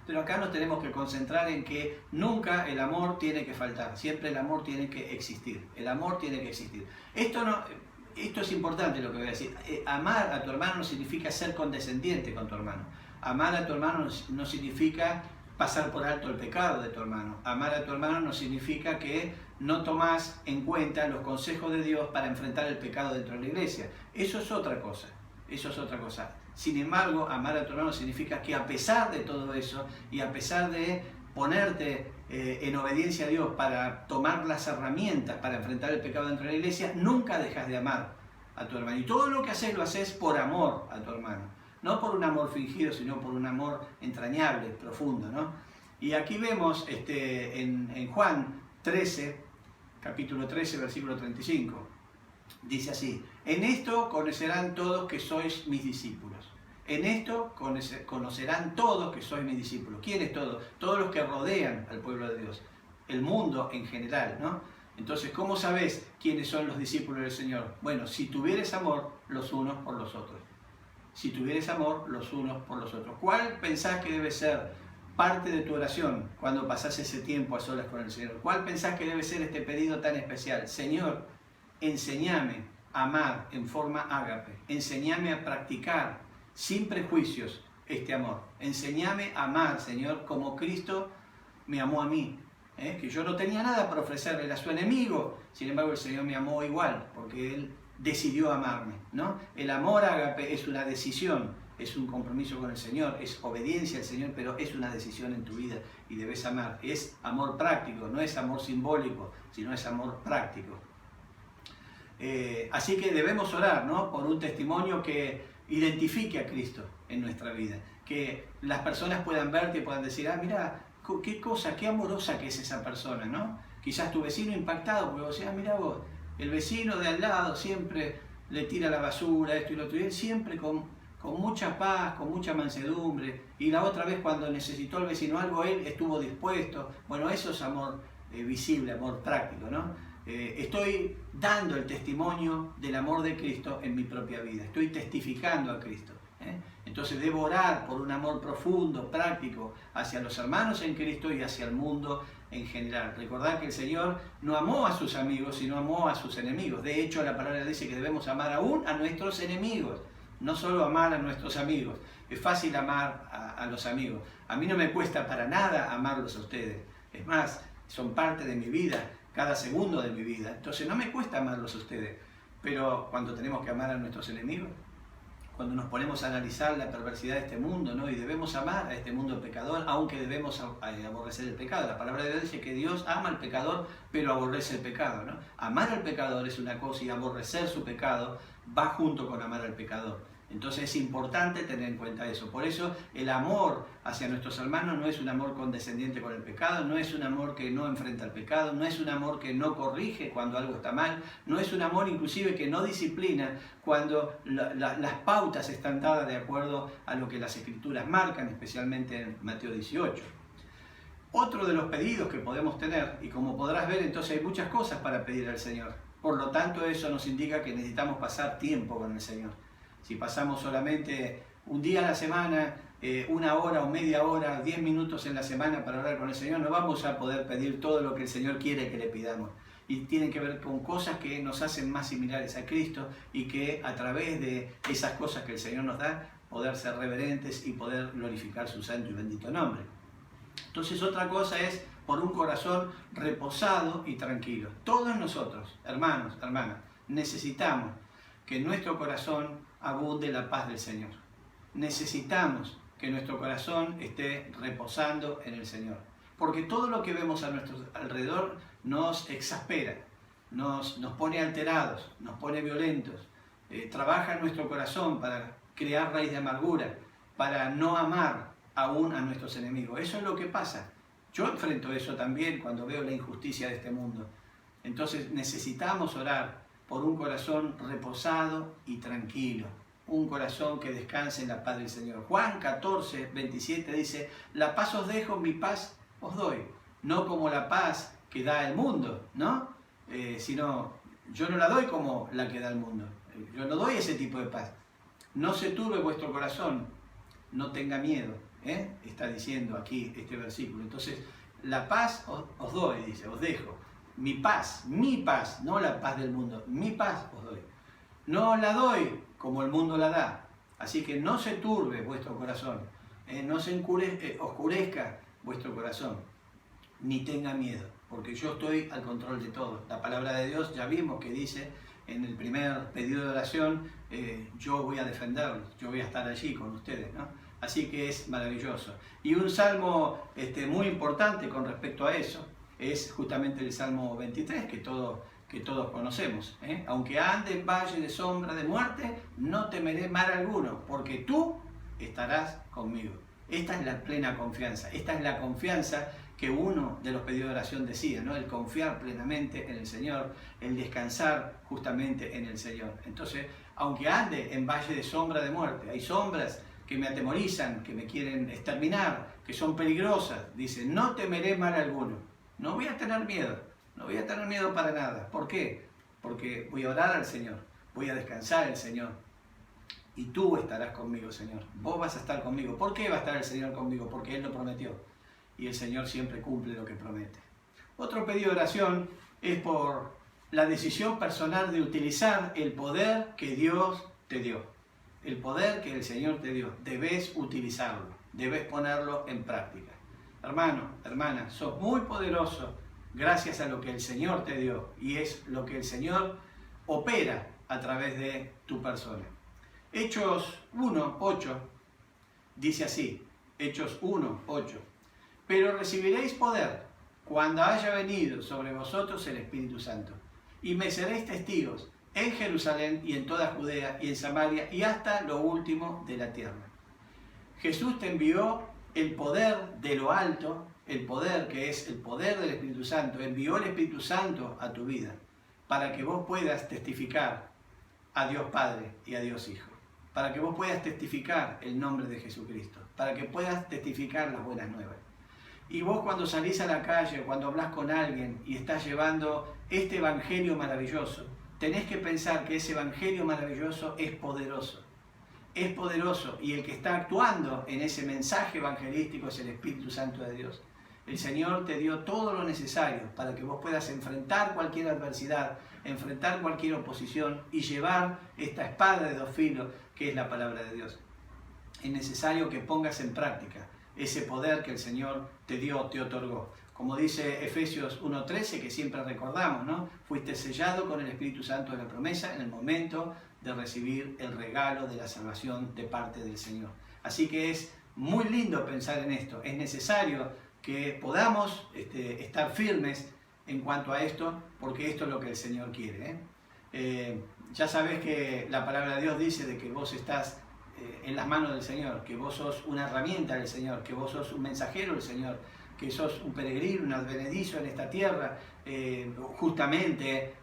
Pero acá nos tenemos que concentrar en que nunca el amor tiene que faltar, siempre el amor tiene que existir, el amor tiene que existir. Esto es importante lo que voy a decir. Amar a tu hermano no significa ser condescendiente con tu hermano. Amar a tu hermano no significa pasar por alto el pecado de tu hermano. Amar a tu hermano no significa que no tomás en cuenta los consejos de Dios para enfrentar el pecado dentro de la iglesia. Eso es otra cosa. Eso es otra cosa. Sin embargo, amar a tu hermano significa que a pesar de todo eso y a pesar de ponerte en obediencia a Dios para tomar las herramientas para enfrentar el pecado dentro de la iglesia, nunca dejas de amar a tu hermano. Y todo lo que haces lo haces por amor a tu hermano. No por un amor fingido, sino por un amor entrañable, profundo, ¿no? Y aquí vemos en Juan 13, capítulo 13, versículo 35, dice así: en esto conocerán todos que sois mis discípulos. En esto conocerán todos que sois mis discípulos. ¿Quiénes todos? Todos los que rodean al pueblo de Dios, el mundo en general, ¿no? Entonces, ¿cómo sabés quiénes son los discípulos del Señor? Bueno, si tuvieres amor los unos por los otros. Si tuvieres amor los unos por los otros. ¿Cuál pensás que debe ser parte de tu oración cuando pasás ese tiempo a solas con el Señor? ¿Cuál pensás que debe ser este pedido tan especial? Señor, enséñame a amar en forma ágape. Enséñame a practicar sin prejuicios este amor. Enséñame a amar, Señor, como Cristo me amó a mí. que yo no tenía nada para ofrecerle a su enemigo, sin embargo el Señor me amó igual, porque Él decidió amarme, ¿no? El amor ágape es una decisión, es un compromiso con el Señor, es obediencia al Señor, pero es una decisión en tu vida y debes amar. Es amor práctico, no es amor simbólico, sino es amor práctico. Así que debemos orar, ¿no?, por un testimonio que identifique a Cristo en nuestra vida, que las personas puedan verte y puedan decir, ah, mira, qué cosa, qué amorosa que es esa persona, ¿no? Quizás tu vecino impactado, porque vos decís, ah, mira vos, el vecino de al lado siempre le tira la basura, esto y lo otro, y él siempre con mucha paz, con mucha mansedumbre, y la otra vez cuando necesitó el vecino algo, él estuvo dispuesto. Bueno, eso es amor visible, amor práctico, ¿no? Estoy dando el testimonio del amor de Cristo en mi propia vida, estoy testificando a Cristo. Entonces debo orar por un amor profundo, práctico, hacia los hermanos en Cristo y hacia el mundo en general. Recordad que el Señor no amó a sus amigos, sino amó a sus enemigos. De hecho, la palabra dice que debemos amar aún a nuestros enemigos, no solo amar a nuestros amigos. Es fácil amar a los amigos. A mí no me cuesta para nada amarlos a ustedes. Es más, son parte de mi vida, cada segundo de mi vida. Entonces no me cuesta amarlos a ustedes. Pero cuando tenemos que amar a nuestros enemigos, cuando nos ponemos a analizar la perversidad de este mundo, ¿no?, y debemos amar a este mundo pecador, aunque debemos aborrecer el pecado. La palabra de Dios dice que Dios ama al pecador, pero aborrece el pecado, ¿no? Amar al pecador es una cosa y aborrecer su pecado va junto con amar al pecador. Entonces es importante tener en cuenta eso. Por eso el amor hacia nuestros hermanos no es un amor condescendiente con el pecado, no es un amor que no enfrenta el pecado, no es un amor que no corrige cuando algo está mal, no es un amor inclusive que no disciplina cuando las pautas están dadas de acuerdo a lo que las Escrituras marcan, especialmente en Mateo 18. Otro de los pedidos que podemos tener, y como podrás ver, entonces hay muchas cosas para pedir al Señor. Por lo tanto, eso nos indica que necesitamos pasar tiempo con el Señor. Si pasamos solamente un día a la semana, una hora o media hora, 10 minutos en la semana para orar con el Señor, no vamos a poder pedir todo lo que el Señor quiere que le pidamos. Y tiene que ver con cosas que nos hacen más similares a Cristo y que a través de esas cosas que el Señor nos da, poder ser reverentes y poder glorificar su santo y bendito nombre. Entonces otra cosa es por un corazón reposado y tranquilo. Todos nosotros, hermanos, hermanas, necesitamos que en nuestro corazón abunde la paz del Señor. Necesitamos que nuestro corazón esté reposando en el Señor. Porque todo lo que vemos a nuestro alrededor nos exaspera, nos pone alterados, nos pone violentos. Trabaja en nuestro corazón para crear raíz de amargura, para no amar aún a nuestros enemigos. Eso es lo que pasa. Yo enfrento eso también cuando veo la injusticia de este mundo. Entonces necesitamos orar por un corazón reposado y tranquilo, un corazón que descanse en la paz del Señor. Juan 14, 27 dice, la paz os dejo, mi paz os doy, no como la paz que da el mundo, ¿no? Sino yo no la doy como la que da el mundo, yo no doy ese tipo de paz. No se turbe vuestro corazón, no tenga miedo, está diciendo aquí este versículo. Entonces, la paz os doy, dice, os dejo. Mi paz, no la paz del mundo, mi paz os doy. No la doy como el mundo la da. Así que no se turbe vuestro corazón, no se oscurezca vuestro corazón, ni tenga miedo, porque yo estoy al control de todo. La palabra de Dios ya vimos que dice en el primer pedido de oración, yo voy a defenderlos, yo voy a estar allí con ustedes, ¿no? Así que es maravilloso. Y un salmo muy importante con respecto a eso, es justamente el Salmo 23, que todos conocemos. Aunque ande en valle de sombra de muerte, no temeré mal alguno, porque tú estarás conmigo. Esta es la plena confianza, esta es la confianza que uno de los pedidos de oración decía, ¿no? El confiar plenamente en el Señor, el descansar justamente en el Señor. Entonces, aunque ande en valle de sombra de muerte, hay sombras que me atemorizan, que me quieren exterminar, que son peligrosas, dice, no temeré mal alguno. No voy a tener miedo para nada. ¿Por qué? Porque voy a orar al Señor, voy a descansar en el Señor. Y tú estarás conmigo, Señor. Vos vas a estar conmigo. ¿Por qué va a estar el Señor conmigo? Porque Él lo prometió. Y el Señor siempre cumple lo que promete. Otro pedido de oración es por la decisión personal de utilizar el poder que Dios te dio. El poder que el Señor te dio. Debes utilizarlo, debes ponerlo en práctica. hermano, hermana, sos muy poderoso gracias a lo que el Señor te dio y es lo que el Señor opera a través de tu persona. Hechos 1:8 dice así, Hechos 1:8, pero recibiréis poder cuando haya venido sobre vosotros el Espíritu Santo, y me seréis testigos en Jerusalén y en toda Judea y en Samaria y hasta lo último de la tierra. Jesús te envió el poder de lo alto, el poder que es el poder del Espíritu Santo, envió el Espíritu Santo a tu vida para que vos puedas testificar a Dios Padre y a Dios Hijo, para que vos puedas testificar el nombre de Jesucristo, para que puedas testificar las buenas nuevas. Y vos cuando salís a la calle, cuando hablas con alguien y estás llevando este evangelio maravilloso, tenés que pensar que ese evangelio maravilloso es poderoso. Es poderoso y el que está actuando en ese mensaje evangelístico es el Espíritu Santo de Dios. El Señor te dio todo lo necesario para que vos puedas enfrentar cualquier adversidad, enfrentar cualquier oposición y llevar esta espada de dos filos que es la palabra de Dios. Es necesario que pongas en práctica ese poder que el Señor te dio, te otorgó. Como dice Efesios 1:13, que siempre recordamos, ¿no? Fuiste sellado con el Espíritu Santo de la promesa en el momento de recibir el regalo de la salvación de parte del Señor. Así que es muy lindo pensar en esto. Es necesario que podamos estar firmes en cuanto a esto, porque esto es lo que el Señor quiere. Ya sabés que la palabra de Dios dice de que vos estás en las manos del Señor, que vos sos una herramienta del Señor, que vos sos un mensajero del Señor, que sos un peregrino, un advenedizo en esta tierra, justamente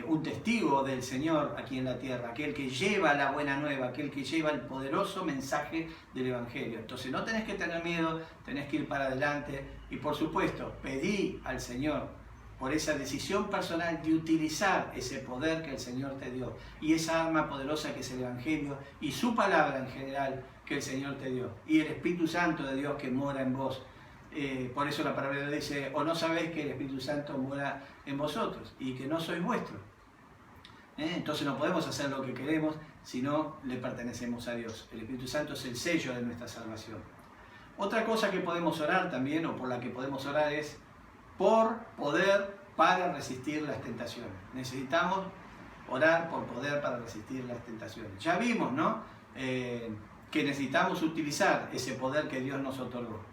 un testigo del Señor aquí en la tierra, aquel que lleva la buena nueva, aquel que lleva el poderoso mensaje del Evangelio. Entonces no tenés que tener miedo, tenés que ir para adelante y por supuesto pedí al Señor por esa decisión personal de utilizar ese poder que el Señor te dio y esa arma poderosa que es el Evangelio y su palabra en general que el Señor te dio y el Espíritu Santo de Dios que mora en vos. Por eso la palabra de Dios dice, o no sabéis que el Espíritu Santo mora en vosotros y que no sois vuestros. Entonces no podemos hacer lo que queremos si no le pertenecemos a Dios. El Espíritu Santo es el sello de nuestra salvación. Otra cosa que podemos orar también, o por la que podemos orar, es por poder para resistir las tentaciones. Necesitamos orar por poder para resistir las tentaciones. Ya vimos, ¿no? Que necesitamos utilizar ese poder que Dios nos otorgó.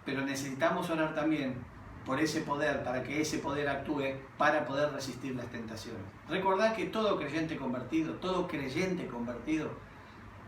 Pero necesitamos orar también por ese poder, para que ese poder actúe para poder resistir las tentaciones. Recordad que todo creyente convertido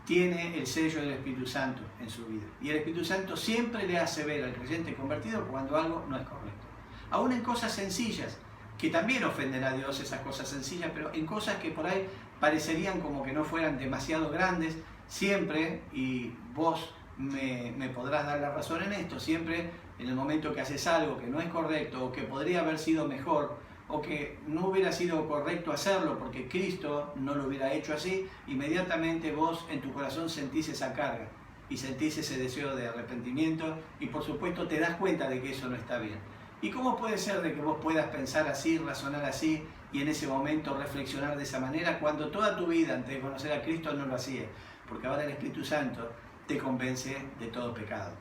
tiene el sello del Espíritu Santo en su vida. Y el Espíritu Santo siempre le hace ver al creyente convertido cuando algo no es correcto. Aún en cosas sencillas, que también ofenden a Dios esas cosas sencillas, pero en cosas que por ahí parecerían como que no fueran demasiado grandes, siempre, y vos me podrás dar la razón en esto, siempre en el momento que haces algo que no es correcto o que podría haber sido mejor o que no hubiera sido correcto hacerlo porque Cristo no lo hubiera hecho así, inmediatamente vos en tu corazón sentís esa carga y sentís ese deseo de arrepentimiento y por supuesto te das cuenta de que eso no está bien. ¿Y cómo puede ser de que vos puedas pensar así, razonar así y en ese momento reflexionar de esa manera cuando toda tu vida antes de conocer a Cristo no lo hacías? Porque ahora el Espíritu Santo te convence de todo pecado.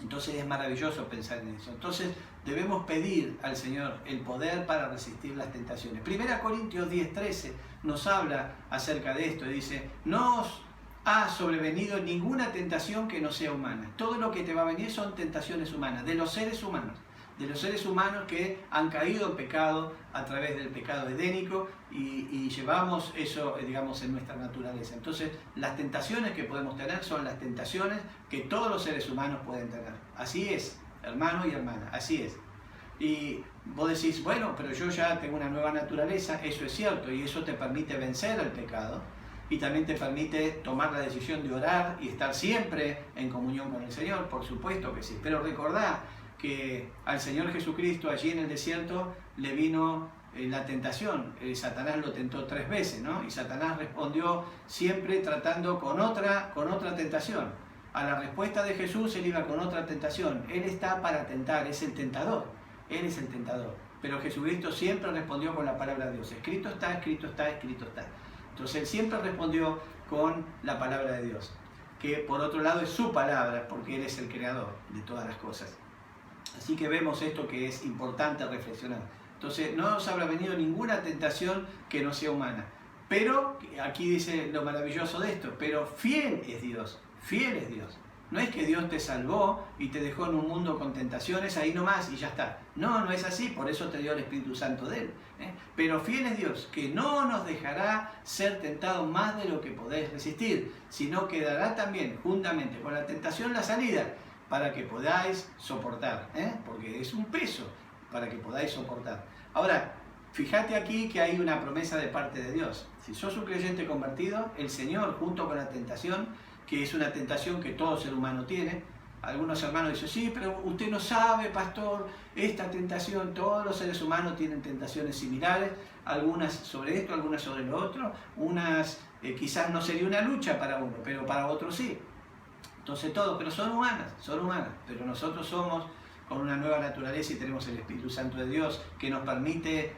Entonces es maravilloso pensar en eso. Entonces debemos pedir al Señor el poder para resistir las tentaciones. 1 Corintios 10:13 nos habla acerca de esto. Dice, no os ha sobrevenido ninguna tentación que no sea humana. Todo lo que te va a venir son tentaciones humanas, de los seres humanos. De los seres humanos que han caído en pecado a través del pecado edénico y llevamos eso, digamos, en nuestra naturaleza. Entonces, las tentaciones que podemos tener son las tentaciones que todos los seres humanos pueden tener. Así es, hermano y hermana, así es. Y vos decís, bueno, pero yo ya tengo una nueva naturaleza, eso es cierto, y eso te permite vencer al pecado y también te permite tomar la decisión de orar y estar siempre en comunión con el Señor, por supuesto que sí. Pero recordá que al Señor Jesucristo allí en el desierto le vino la tentación. Satanás lo tentó 3 veces, ¿no? Y Satanás respondió siempre tratando con otra tentación. A la respuesta de Jesús él iba con otra tentación. Él está para tentar, es el tentador. Él es el tentador. Pero Jesucristo siempre respondió con la palabra de Dios. Escrito está, escrito está, escrito está. Entonces él siempre respondió con la palabra de Dios, que por otro lado es su palabra, porque él es el creador de todas las cosas. Así que vemos esto que es importante reflexionar. Entonces, no nos habrá venido ninguna tentación que no sea humana. Pero, aquí dice lo maravilloso de esto, pero fiel es Dios, fiel es Dios. No es que Dios te salvó y te dejó en un mundo con tentaciones ahí nomás y ya está. No, no es así, por eso te dio el Espíritu Santo de Él. Pero fiel es Dios, que no nos dejará ser tentados más de lo que podéis resistir, sino que dará también, juntamente con la tentación, la salida, para que podáis soportar, porque es un peso, para que podáis soportar. Ahora, fíjate aquí que hay una promesa de parte de Dios. Si sos un creyente convertido, el Señor, junto con la tentación, que es una tentación que todo ser humano tiene. Algunos hermanos dicen, sí, pero usted no sabe, pastor, esta tentación, todos los seres humanos tienen tentaciones similares, algunas sobre esto, algunas sobre lo otro, unas quizás no sería una lucha para uno, pero para otros sí. Entonces todos, pero son humanas, pero nosotros somos con una nueva naturaleza y tenemos el Espíritu Santo de Dios que nos permite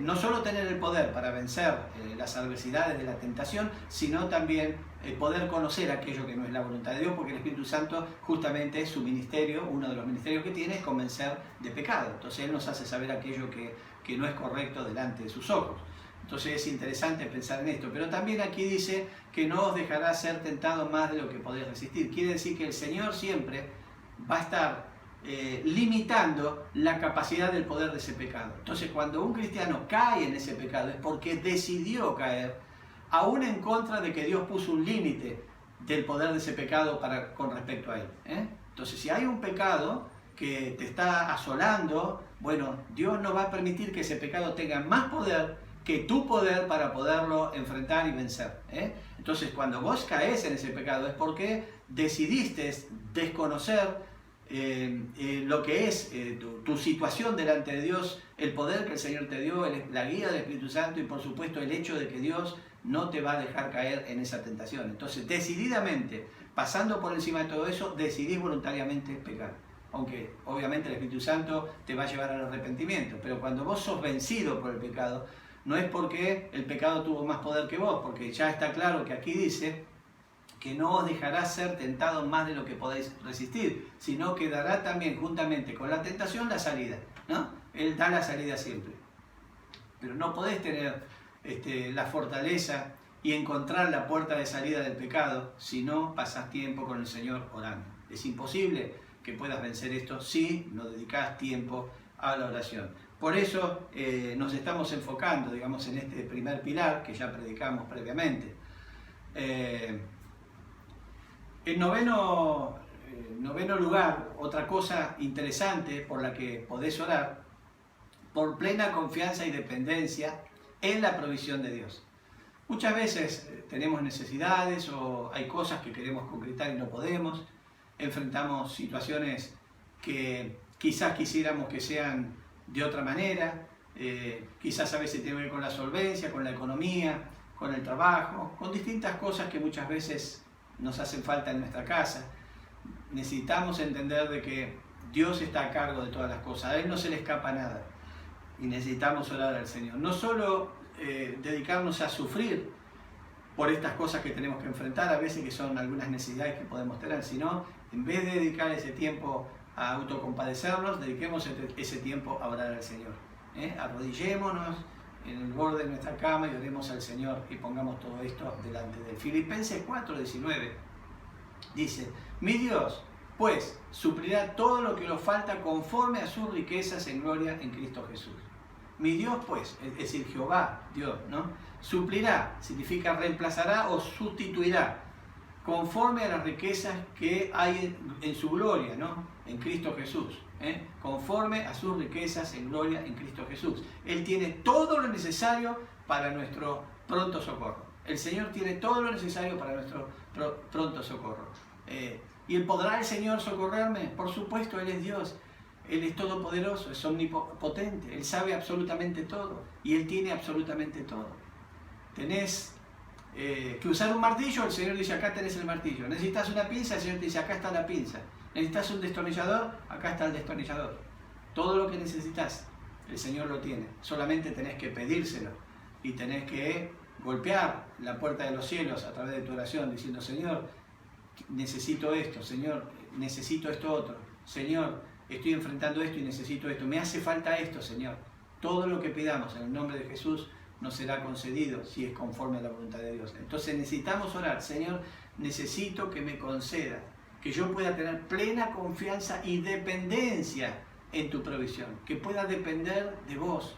no solo tener el poder para vencer las adversidades de la tentación, sino también poder conocer aquello que no es la voluntad de Dios, porque el Espíritu Santo justamente es su ministerio, uno de los ministerios que tiene es convencer de pecado. Entonces Él nos hace saber aquello que no es correcto delante de sus ojos. Entonces es interesante pensar en esto, pero también aquí dice que no os dejará ser tentados más de lo que podéis resistir. Quiere decir que el Señor siempre va a estar limitando la capacidad del poder de ese pecado. Entonces cuando un cristiano cae en ese pecado es porque decidió caer, aún en contra de que Dios puso un límite del poder de ese pecado con respecto a él. Entonces si hay un pecado que te está asolando, bueno, Dios no va a permitir que ese pecado tenga más poder que tu poder para poderlo enfrentar y vencer. Entonces cuando vos caes en ese pecado es porque decidiste desconocer lo que es tu situación delante de Dios, el poder que el Señor te dio, la guía del Espíritu Santo y por supuesto el hecho de que Dios no te va a dejar caer en esa tentación. Entonces decididamente, pasando por encima de todo eso, decidís voluntariamente pecar. Aunque obviamente el Espíritu Santo te va a llevar al arrepentimiento, pero cuando vos sos vencido por el pecado, no es porque el pecado tuvo más poder que vos, porque ya está claro que aquí dice que no os dejará ser tentados más de lo que podéis resistir, sino que dará también juntamente con la tentación la salida, ¿no? Él da la salida siempre. Pero no podés tener la fortaleza y encontrar la puerta de salida del pecado si no pasás tiempo con el Señor orando. Es imposible que puedas vencer esto si no dedicás tiempo a la oración. Por eso nos estamos enfocando, digamos, en este primer pilar que ya predicamos previamente. En noveno lugar, otra cosa interesante por la que podés orar, por plena confianza y dependencia en la provisión de Dios. Muchas veces tenemos necesidades o hay cosas que queremos concretar y no podemos, enfrentamos situaciones que quizás quisiéramos que sean de otra manera, quizás a veces tiene que ver con la solvencia, con la economía, con el trabajo, con distintas cosas que muchas veces nos hacen falta en nuestra casa. Necesitamos entender de que Dios está a cargo de todas las cosas, a Él no se le escapa nada y necesitamos orar al Señor. No solo dedicarnos a sufrir por estas cosas que tenemos que enfrentar, a veces que son algunas necesidades que podemos tener, sino en vez de dedicar ese tiempo a autocompadecernos, dediquemos ese tiempo a orar al Señor. Arrodillémonos en el borde de nuestra cama y oremos al Señor y pongamos todo esto delante de Él. Filipenses 4:19 dice: mi Dios, pues, suplirá todo lo que os falta conforme a sus riquezas en gloria en Cristo Jesús. Mi Dios, pues, es decir, Jehová, Dios, ¿no? Suplirá, significa reemplazará o sustituirá, conforme a las riquezas que hay en su gloria, ¿no? En Cristo Jesús. Conforme a sus riquezas en gloria en Cristo Jesús. Él tiene todo lo necesario para nuestro pronto socorro. El Señor tiene todo lo necesario para nuestro pronto socorro. ¿Y podrá el Señor socorrerme? Por supuesto, Él es Dios. Él es todopoderoso, es omnipotente. Él sabe absolutamente todo y Él tiene absolutamente todo. Tenés que usar un martillo, el Señor dice: acá tenés el martillo. Necesitas una pinza, el Señor te dice: acá está la pinza. Necesitas un destornillador, acá está el destornillador. Todo lo que necesitas, el Señor lo tiene. Solamente tenés que pedírselo y tenés que golpear la puerta de los cielos a través de tu oración, diciendo: Señor, necesito esto, Señor, necesito esto otro. Señor, estoy enfrentando esto y necesito esto, me hace falta esto, Señor. Todo lo que pidamos en el nombre de Jesús nos será concedido si es conforme a la voluntad de Dios. Entonces necesitamos orar, Señor, necesito que me conceda, que yo pueda tener plena confianza y dependencia en tu provisión, que pueda depender de vos.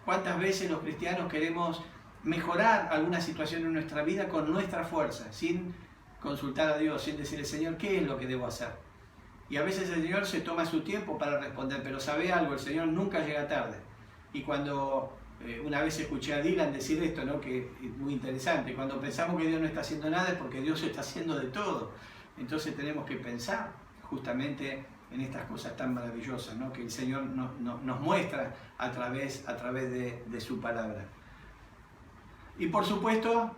¿Cuántas veces los cristianos queremos mejorar alguna situación en nuestra vida con nuestra fuerza, sin consultar a Dios, sin decirle, Señor, ¿qué es lo que debo hacer? Y a veces el Señor se toma su tiempo para responder, pero sabe algo, el Señor nunca llega tarde. Y cuando una vez escuché a Dylan decir esto, ¿no? Que es muy interesante, cuando pensamos que Dios no está haciendo nada es porque Dios está haciendo de todo. Entonces tenemos que pensar justamente en estas cosas tan maravillosas, ¿no? Que el Señor nos muestra a través de su palabra. Y por supuesto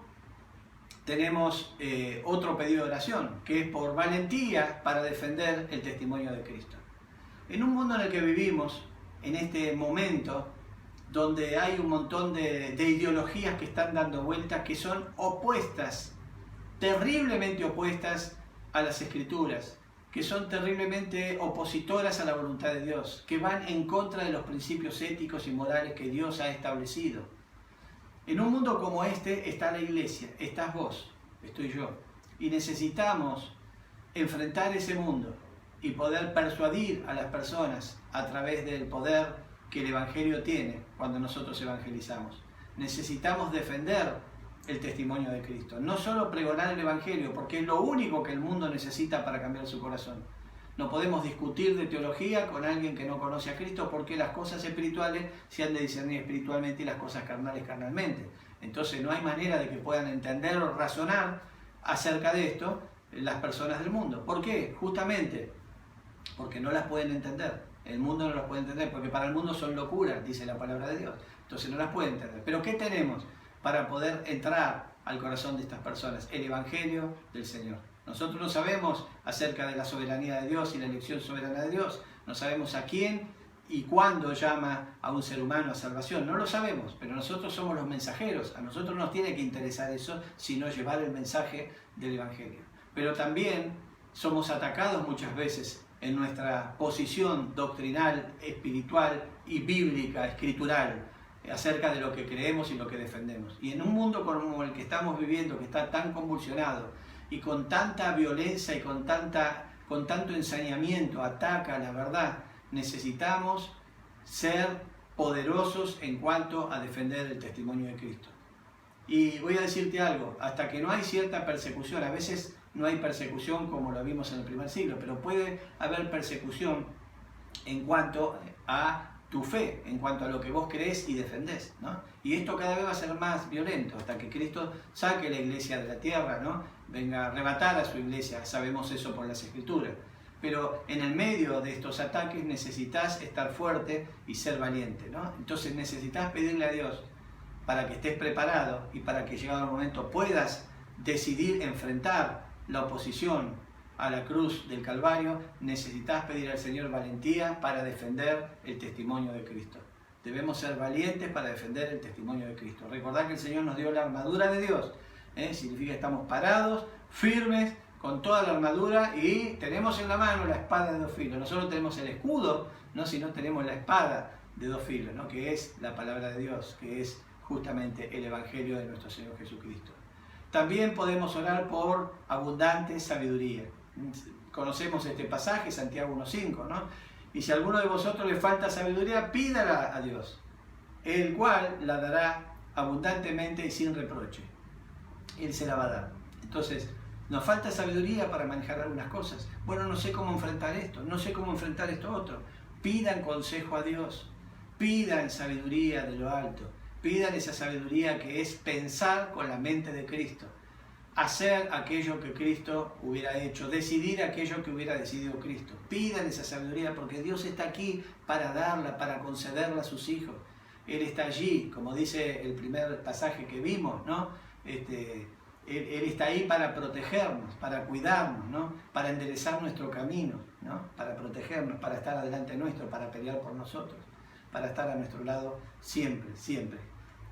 tenemos otro pedido de oración, que es por valentía para defender el testimonio de Cristo. En un mundo en el que vivimos, en este momento, donde hay un montón de ideologías que están dando vueltas, que son opuestas, terriblemente opuestas a las Escrituras, que son terriblemente opositoras a la voluntad de Dios, que van en contra de los principios éticos y morales que Dios ha establecido. En un mundo como este está la iglesia, estás vos, estoy yo, y necesitamos enfrentar ese mundo y poder persuadir a las personas a través del poder que el Evangelio tiene cuando nosotros evangelizamos. Necesitamos defender el testimonio de Cristo, no solo pregonar el Evangelio, porque es lo único que el mundo necesita para cambiar su corazón. No podemos discutir de teología con alguien que no conoce a Cristo, porque las cosas espirituales se han de discernir espiritualmente y las cosas carnales carnalmente. Entonces no hay manera de que puedan entender o razonar acerca de esto las personas del mundo. ¿Por qué? Justamente porque no las pueden entender. El mundo no las puede entender, porque para el mundo son locuras, dice la palabra de Dios. Entonces no las puede entender. Pero ¿qué tenemos para poder entrar al corazón de estas personas? El Evangelio del Señor. Nosotros no sabemos acerca de la soberanía de Dios y la elección soberana de Dios. No sabemos a quién y cuándo llama a un ser humano a salvación. No lo sabemos, pero nosotros somos los mensajeros. A nosotros nos tiene que interesar eso, sino llevar el mensaje del Evangelio. Pero también somos atacados muchas veces en nuestra posición doctrinal, espiritual y bíblica, escritural, acerca de lo que creemos y lo que defendemos. Y en un mundo como el que estamos viviendo, que está tan convulsionado y con tanta violencia y con tanto ensañamiento, ataca la verdad, necesitamos ser poderosos en cuanto a defender el testimonio de Cristo. Y voy a decirte algo, hasta que no hay cierta persecución, a veces no hay persecución como lo vimos en el primer siglo, pero puede haber persecución en cuanto a tu fe, en cuanto a lo que vos creés y defendés, ¿no? Y esto cada vez va a ser más violento, hasta que Cristo saque la iglesia de la tierra, ¿no? Venga a arrebatar a su iglesia, sabemos eso por las Escrituras. Pero en el medio de estos ataques necesitas estar fuerte y ser valiente, ¿no? Entonces necesitas pedirle a Dios para que estés preparado y para que llegado el momento puedas decidir enfrentar la oposición a la cruz del Calvario. Necesitas pedir al Señor valentía para defender el testimonio de Cristo. Debemos ser valientes para defender el testimonio de Cristo. Recordad que el Señor nos dio la armadura de Dios. Significa que estamos parados, firmes, con toda la armadura, y tenemos en la mano la espada de dos filos. No solo tenemos el escudo, ¿no? Sino tenemos la espada de dos filos, ¿no? Que es la palabra de Dios, que es justamente el Evangelio de nuestro Señor Jesucristo. También podemos orar por abundante sabiduría. Conocemos este pasaje, Santiago 1:5, ¿no? Y si a alguno de vosotros le falta sabiduría, pídala a Dios, el cual la dará abundantemente y sin reproche. Él se la va a dar. Entonces, nos falta sabiduría para manejar algunas cosas. Bueno, no sé cómo enfrentar esto, no sé cómo enfrentar esto otro. Pidan consejo a Dios, pidan sabiduría de lo alto, pidan esa sabiduría que es pensar con la mente de Cristo, hacer aquello que Cristo hubiera hecho, decidir aquello que hubiera decidido Cristo. Pidan esa sabiduría porque Dios está aquí para darla, para concederla a sus hijos. Él está allí, como dice el primer pasaje que vimos, ¿no? Él está ahí para protegernos, para cuidarnos, ¿no? Para enderezar nuestro camino, ¿no? Para protegernos, para estar adelante nuestro, para pelear por nosotros, para estar a nuestro lado siempre, siempre.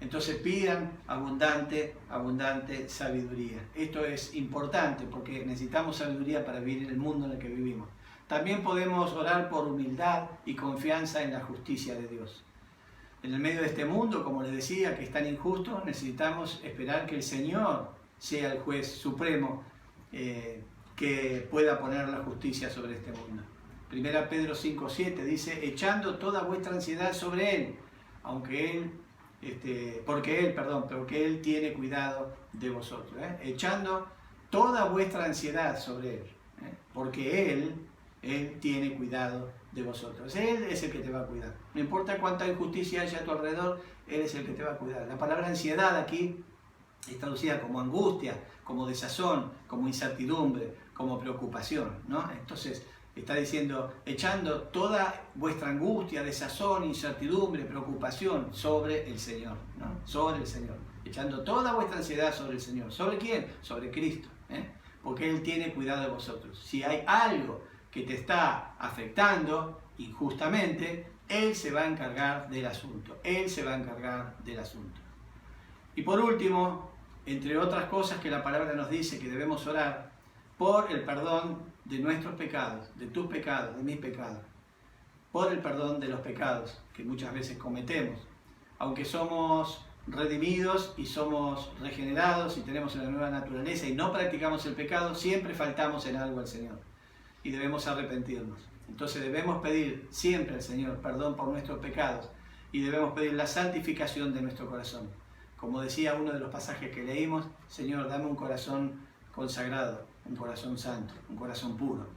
Entonces pidan abundante sabiduría. Esto es importante porque necesitamos sabiduría para vivir en el mundo en el que vivimos. también podemos orar por humildad y confianza en la justicia de Dios. En el medio de este mundo, como les decía, que es tan injusto, necesitamos esperar que el Señor sea el juez supremo que pueda poner la justicia sobre este mundo. 1 Pedro 5:7 dice, echando toda vuestra ansiedad sobre Él, porque Él tiene cuidado de vosotros. Echando toda vuestra ansiedad sobre Él, porque Él tiene cuidado de vosotros. Él es el que te va a cuidar. No importa cuánta injusticia haya a tu alrededor, Él es el que te va a cuidar. La palabra ansiedad aquí es traducida como angustia, como desazón, como incertidumbre, como preocupación, ¿no? Entonces está diciendo, echando toda vuestra angustia, desazón, incertidumbre, preocupación sobre el Señor, ¿no? Sobre el Señor. Echando toda vuestra ansiedad sobre el Señor. ¿Sobre quién? Sobre Cristo, porque Él tiene cuidado de vosotros. Si hay algo que te está afectando injustamente, Él se va a encargar del asunto. Él se va a encargar del asunto. Y por último, entre otras cosas que la palabra nos dice que debemos orar, por el perdón de nuestros pecados, de tus pecados, de mis pecados, por el perdón de los pecados que muchas veces cometemos. Aunque somos redimidos y somos regenerados y tenemos una nueva naturaleza y no practicamos el pecado, siempre faltamos en algo al Señor y debemos arrepentirnos. Entonces debemos pedir siempre al Señor perdón por nuestros pecados y debemos pedir la santificación de nuestro corazón. Como decía uno de los pasajes que leímos, Señor, dame un corazón consagrado, un corazón santo, un corazón puro.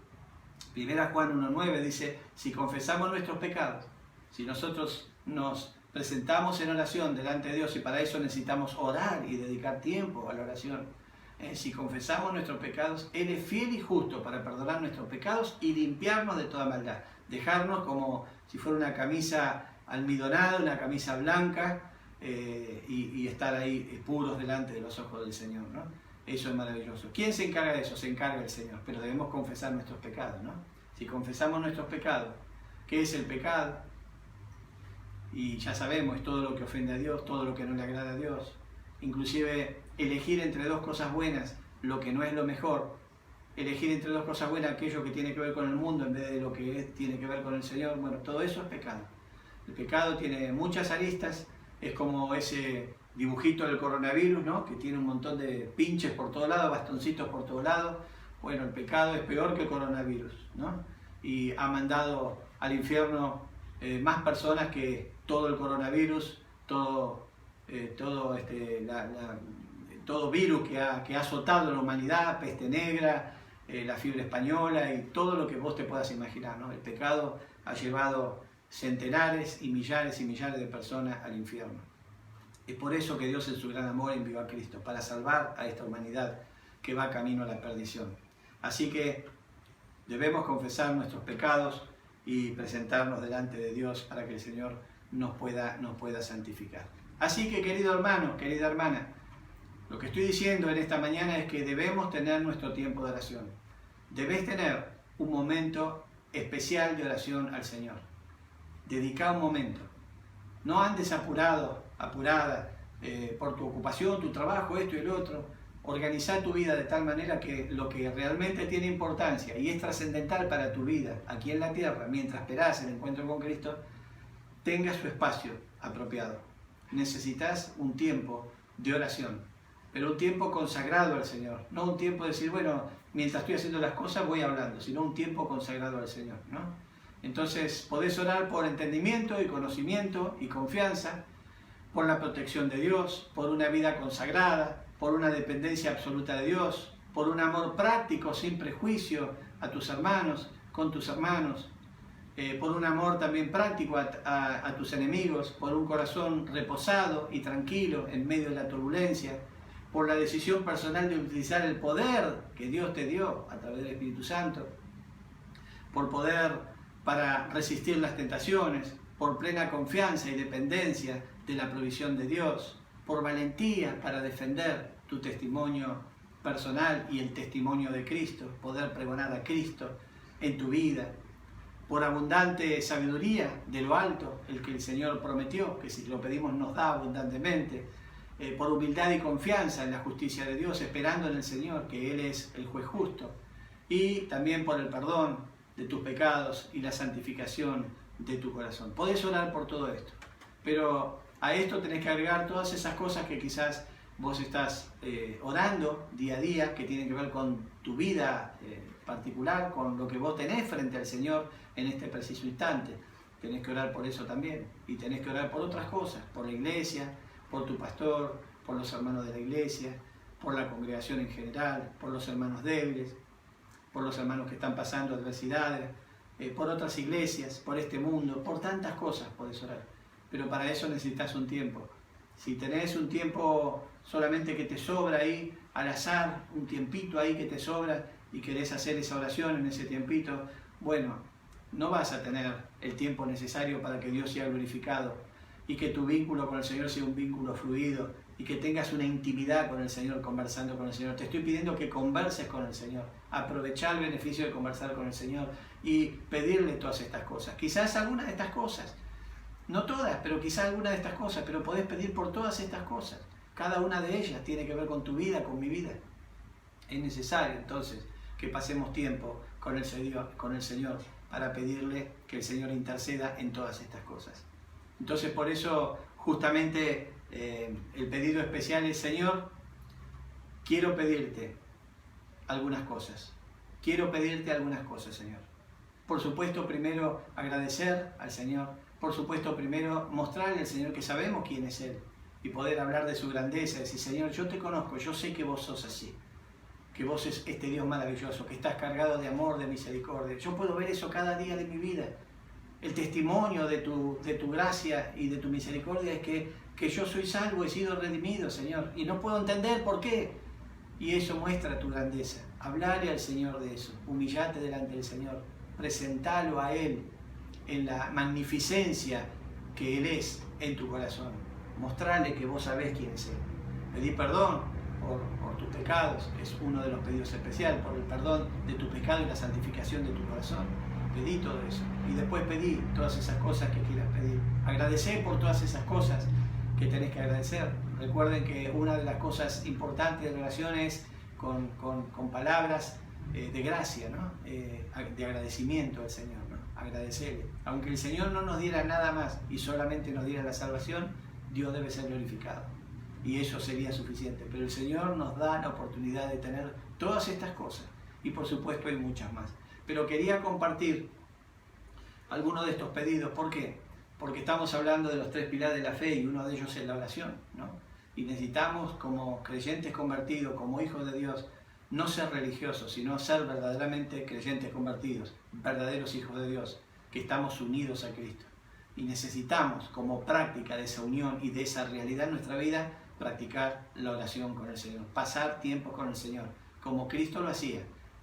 1 Juan 1:9 dice, si confesamos nuestros pecados, si nosotros nos presentamos en oración delante de Dios, y para eso necesitamos orar y dedicar tiempo a la oración, si confesamos nuestros pecados, Él es fiel y justo para perdonar nuestros pecados y limpiarnos de toda maldad, dejarnos como si fuera una camisa almidonada, una camisa blanca, y estar ahí puros delante de los ojos del Señor, ¿no? Eso es maravilloso. ¿Quién se encarga de eso? Se encarga el Señor, pero debemos confesar nuestros pecados, ¿no? Si confesamos nuestros pecados, ¿qué es el pecado? Y ya sabemos, es todo lo que ofende a Dios, todo lo que no le agrada a Dios. Inclusive elegir entre dos cosas buenas lo que no es lo mejor. Elegir entre dos cosas buenas aquello que tiene que ver con el mundo en vez de lo que tiene que ver con el Señor. Bueno, todo eso es pecado. El pecado tiene muchas aristas. Es como ese dibujito del coronavirus, ¿no? Que tiene un montón de pinches por todos lados, bastoncitos por todos lados. Bueno, el pecado es peor que el coronavirus, ¿no? Y ha mandado al infierno más personas que todo el coronavirus, todo virus que ha azotado a la humanidad, peste negra, la fiebre española y todo lo que vos te puedas imaginar, ¿no? El pecado ha llevado centenares y millares de personas al infierno. Es por eso que Dios en su gran amor envió a Cristo, para salvar a esta humanidad que va camino a la perdición. Así que debemos confesar nuestros pecados y presentarnos delante de Dios para que el Señor nos pueda santificar. Así que, querido hermano, querida hermana, lo que estoy diciendo en esta mañana es que debemos tener nuestro tiempo de oración. Debes tener un momento especial de oración al Señor. Dedica un momento. No andes apurado, apurada por tu ocupación, tu trabajo, esto y el otro. Organiza tu vida de tal manera que lo que realmente tiene importancia y es trascendental para tu vida aquí en la tierra, mientras esperas el encuentro con Cristo, tenga su espacio apropiado. Necesitas un tiempo de oración, pero un tiempo consagrado al Señor. No un tiempo de decir, bueno, mientras estoy haciendo las cosas voy hablando, sino un tiempo consagrado al Señor, ¿no? Entonces podés orar por entendimiento y conocimiento y confianza, por la protección de Dios, por una vida consagrada, por una dependencia absoluta de Dios, por un amor práctico sin prejuicio a tus hermanos, con tus hermanos, por un amor también práctico a tus enemigos, por un corazón reposado y tranquilo en medio de la turbulencia, por la decisión personal de utilizar el poder que Dios te dio a través del Espíritu Santo, por poder para resistir las tentaciones, por plena confianza y dependencia de la provisión de Dios, por valentía para defender tu testimonio personal y el testimonio de Cristo, poder pregonar a Cristo en tu vida, por abundante sabiduría de lo alto, el que el Señor prometió, que si lo pedimos nos da abundantemente, por humildad y confianza en la justicia de Dios, esperando en el Señor, que Él es el juez justo, y también por el perdón de tus pecados y la santificación de tu corazón. Podés orar por todo esto, pero a esto tenés que agregar todas esas cosas que quizás vos estás orando día a día, que tienen que ver con tu vida particular, con lo que vos tenés frente al Señor en este preciso instante. Tenés que orar por eso también, y tenés que orar por otras cosas, por la iglesia, por tu pastor, por los hermanos de la iglesia, por la congregación en general, por los hermanos débiles, por los hermanos que están pasando adversidades, por otras iglesias, por este mundo, por tantas cosas podés orar. Pero para eso necesitas un tiempo. Si tenés un tiempo solamente que te sobra ahí, al azar, un tiempito ahí que te sobra y querés hacer esa oración en ese tiempito, bueno, no vas a tener el tiempo necesario para que Dios sea glorificado y que tu vínculo con el Señor sea un vínculo fluido y que tengas una intimidad con el Señor, conversando con el Señor. Te estoy pidiendo que converses con el Señor, aprovechar el beneficio de conversar con el Señor y pedirle todas estas cosas. Quizás alguna de estas cosas, no todas, pero quizás alguna de estas cosas, pero podés pedir por todas estas cosas. Cada una de ellas tiene que ver con tu vida, con mi vida. Es necesario entonces que pasemos tiempo con el Señor para pedirle que el Señor interceda en todas estas cosas. Entonces por eso justamente el pedido especial es: Señor, quiero pedirte algunas cosas. Quiero pedirte algunas cosas, Señor. Por supuesto, primero agradecer al Señor. Por supuesto, primero mostrarle al Señor que sabemos quién es Él y poder hablar de su grandeza. Decir: Señor, yo te conozco, yo sé que vos sos así, que vos es este Dios maravilloso, que estás cargado de amor, de misericordia. Yo puedo ver eso cada día de mi vida. El testimonio de tu gracia y de tu misericordia es que yo soy salvo, he sido redimido, Señor, y no puedo entender por qué. Y eso muestra tu grandeza. Hablarle al Señor de eso, humillate delante del Señor, presentalo a Él en la magnificencia que Él es en tu corazón. Mostrarle que vos sabés quién es Él. Pedir perdón por tus pecados, que es uno de los pedidos especiales, por el perdón de tu pecado y la santificación de tu corazón. Pedí todo eso y después pedí todas esas cosas que quieras pedir. Agradecer por todas esas cosas que tenés que agradecer. Recuerden que una de las cosas importantes de la oración es con palabras de gracia, ¿no? De agradecimiento al Señor, ¿no? Agradecerle. Aunque el Señor no nos diera nada más y solamente nos diera la salvación, Dios debe ser glorificado. Y eso sería suficiente. Pero el Señor nos da la oportunidad de tener todas estas cosas. Y por supuesto hay muchas más. Pero quería compartir algunos de estos pedidos. ¿Por qué? Porque estamos hablando de los 3 pilares de la fe y uno de ellos es la oración, ¿no? Y necesitamos, como creyentes convertidos, como hijos de Dios, no ser religiosos, sino ser verdaderamente creyentes convertidos, verdaderos hijos de Dios, que estamos unidos a Cristo. Y necesitamos, como práctica de esa unión y de esa realidad en nuestra vida, practicar la oración con el Señor, pasar tiempo con el Señor, como Cristo lo hacía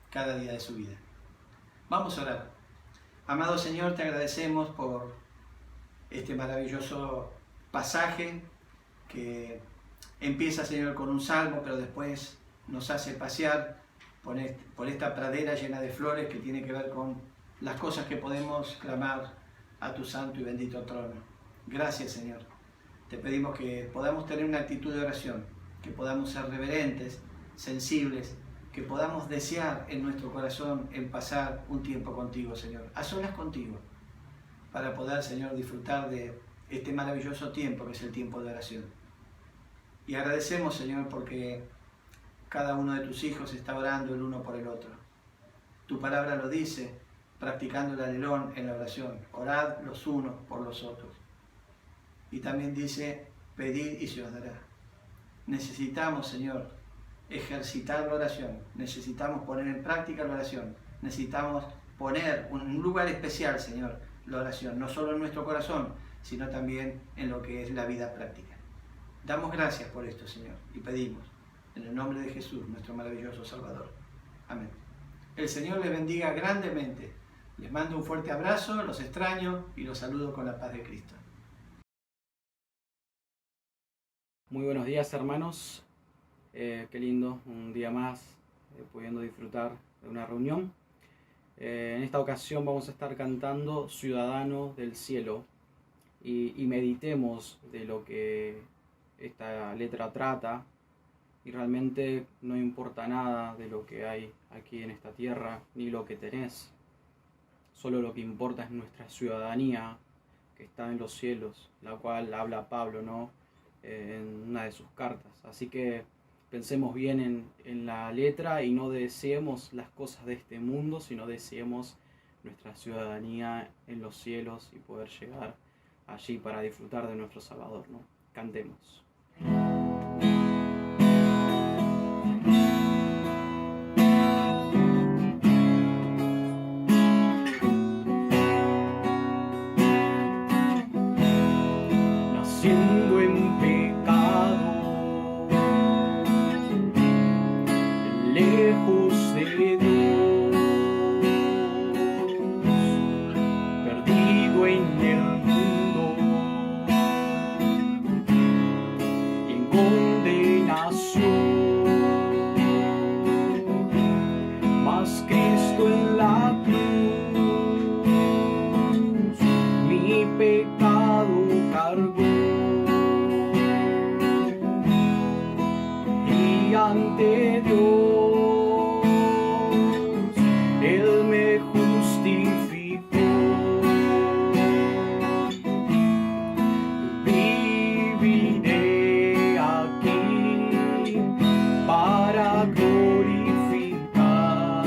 cada día de su vida. Vamos a orar. Amado Señor, te agradecemos por este maravilloso pasaje que empieza, Señor, con un salmo, pero después nos hace pasear por esta pradera llena de flores que tiene que ver con las cosas que podemos clamar a tu santo y bendito trono. Gracias, Señor. Te pedimos que podamos tener una actitud de oración, que podamos ser reverentes, sensibles, que podamos desear en nuestro corazón en pasar un tiempo contigo, Señor, a solas contigo, para poder, Señor, disfrutar de este maravilloso tiempo que es el tiempo de oración. Y agradecemos, Señor, porque cada uno de tus hijos está orando el uno por el otro. Tu palabra lo dice, practicando el alelón en la oración. Orad los unos por los otros. Y también dice, pedid y se os dará. Necesitamos, Señor, ejercitar la oración. Necesitamos poner en práctica la oración. Necesitamos poner un lugar especial, Señor, la oración. No solo en nuestro corazón, sino también en lo que es la vida práctica. Damos gracias por esto, Señor, y pedimos, en el nombre de Jesús, nuestro maravilloso Salvador. Amén. El Señor les bendiga grandemente. Les mando un fuerte abrazo, los extraño y los saludo con la paz de Cristo. Muy buenos días, hermanos. Qué lindo, un día más pudiendo disfrutar de una reunión. En esta ocasión vamos a estar cantando Ciudadano del Cielo y meditemos de lo que esta letra trata. Y realmente no importa nada de lo que hay aquí en esta tierra, ni lo que tenés. solo lo que importa es nuestra ciudadanía que está en los cielos, la cual habla Pablo, ¿no? En una de sus cartas. Así que pensemos bien en la letra y no deseemos las cosas de este mundo, sino deseemos nuestra ciudadanía en los cielos y poder llegar allí para disfrutar de nuestro Salvador, ¿no? Cantemos. Naciendo en pecado, lejos de Dios, perdido en el mundo y en condenación, mas Cristo en la cruz mi pecado cargó. Ante Dios, Él me justificó. Viviré aquí para glorificar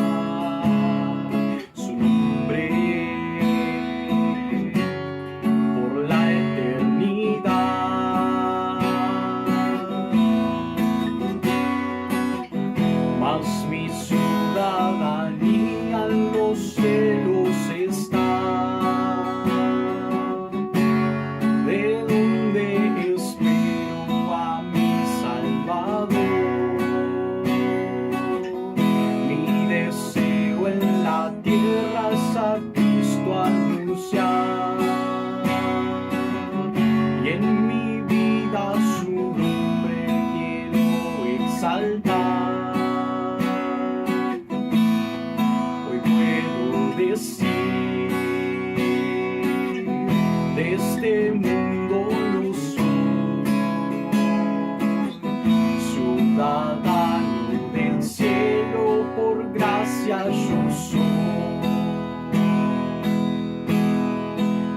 su nombre por la eternidad. Mas mi ciudadanía en los cielos está, de donde espero a mi Salvador. Mi deseo en la tierra es a Cristo anunciar, y en mi vida su nombre quiero exaltar. Decir, de este mundo no soy ciudadano del cielo, por gracia yo soy.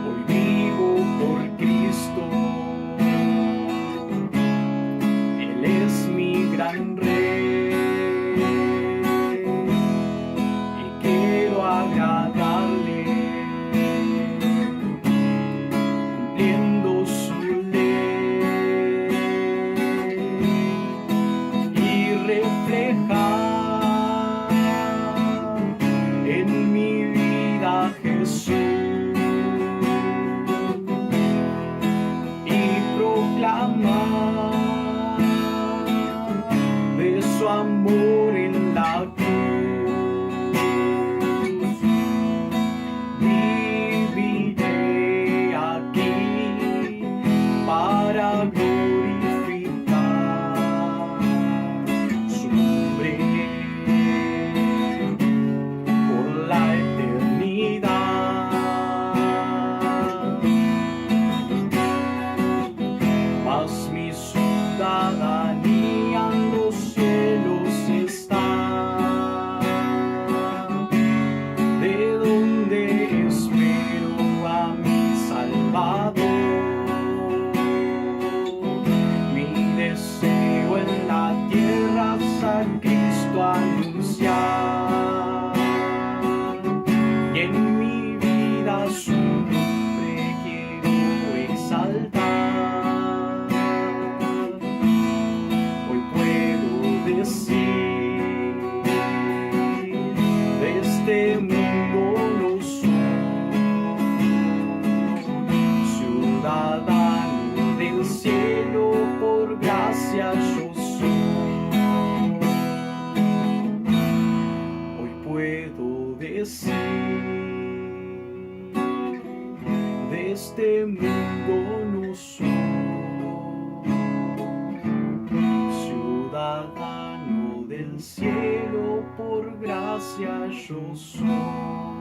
Hoy vivo por Cristo, Él es mi gran Rey. Agradarle, cumpliendo su ley y reflejar en mi vida a Jesús y proclamar de su amor en la cruz. Para glorificar su nombre por la eternidad. Mas mi ciudadanía en los cielos está, de donde espero a mi Salvador. Deseo en la tierra a Cristo anunciar, y en mi vida su nombre quiero exaltar. Hoy puedo decir, de este mundo no soy ciudadano del cielo, por gracia yo soy. Hoy puedo decir, de este mundo no soy ciudadano del cielo, por gracia yo soy.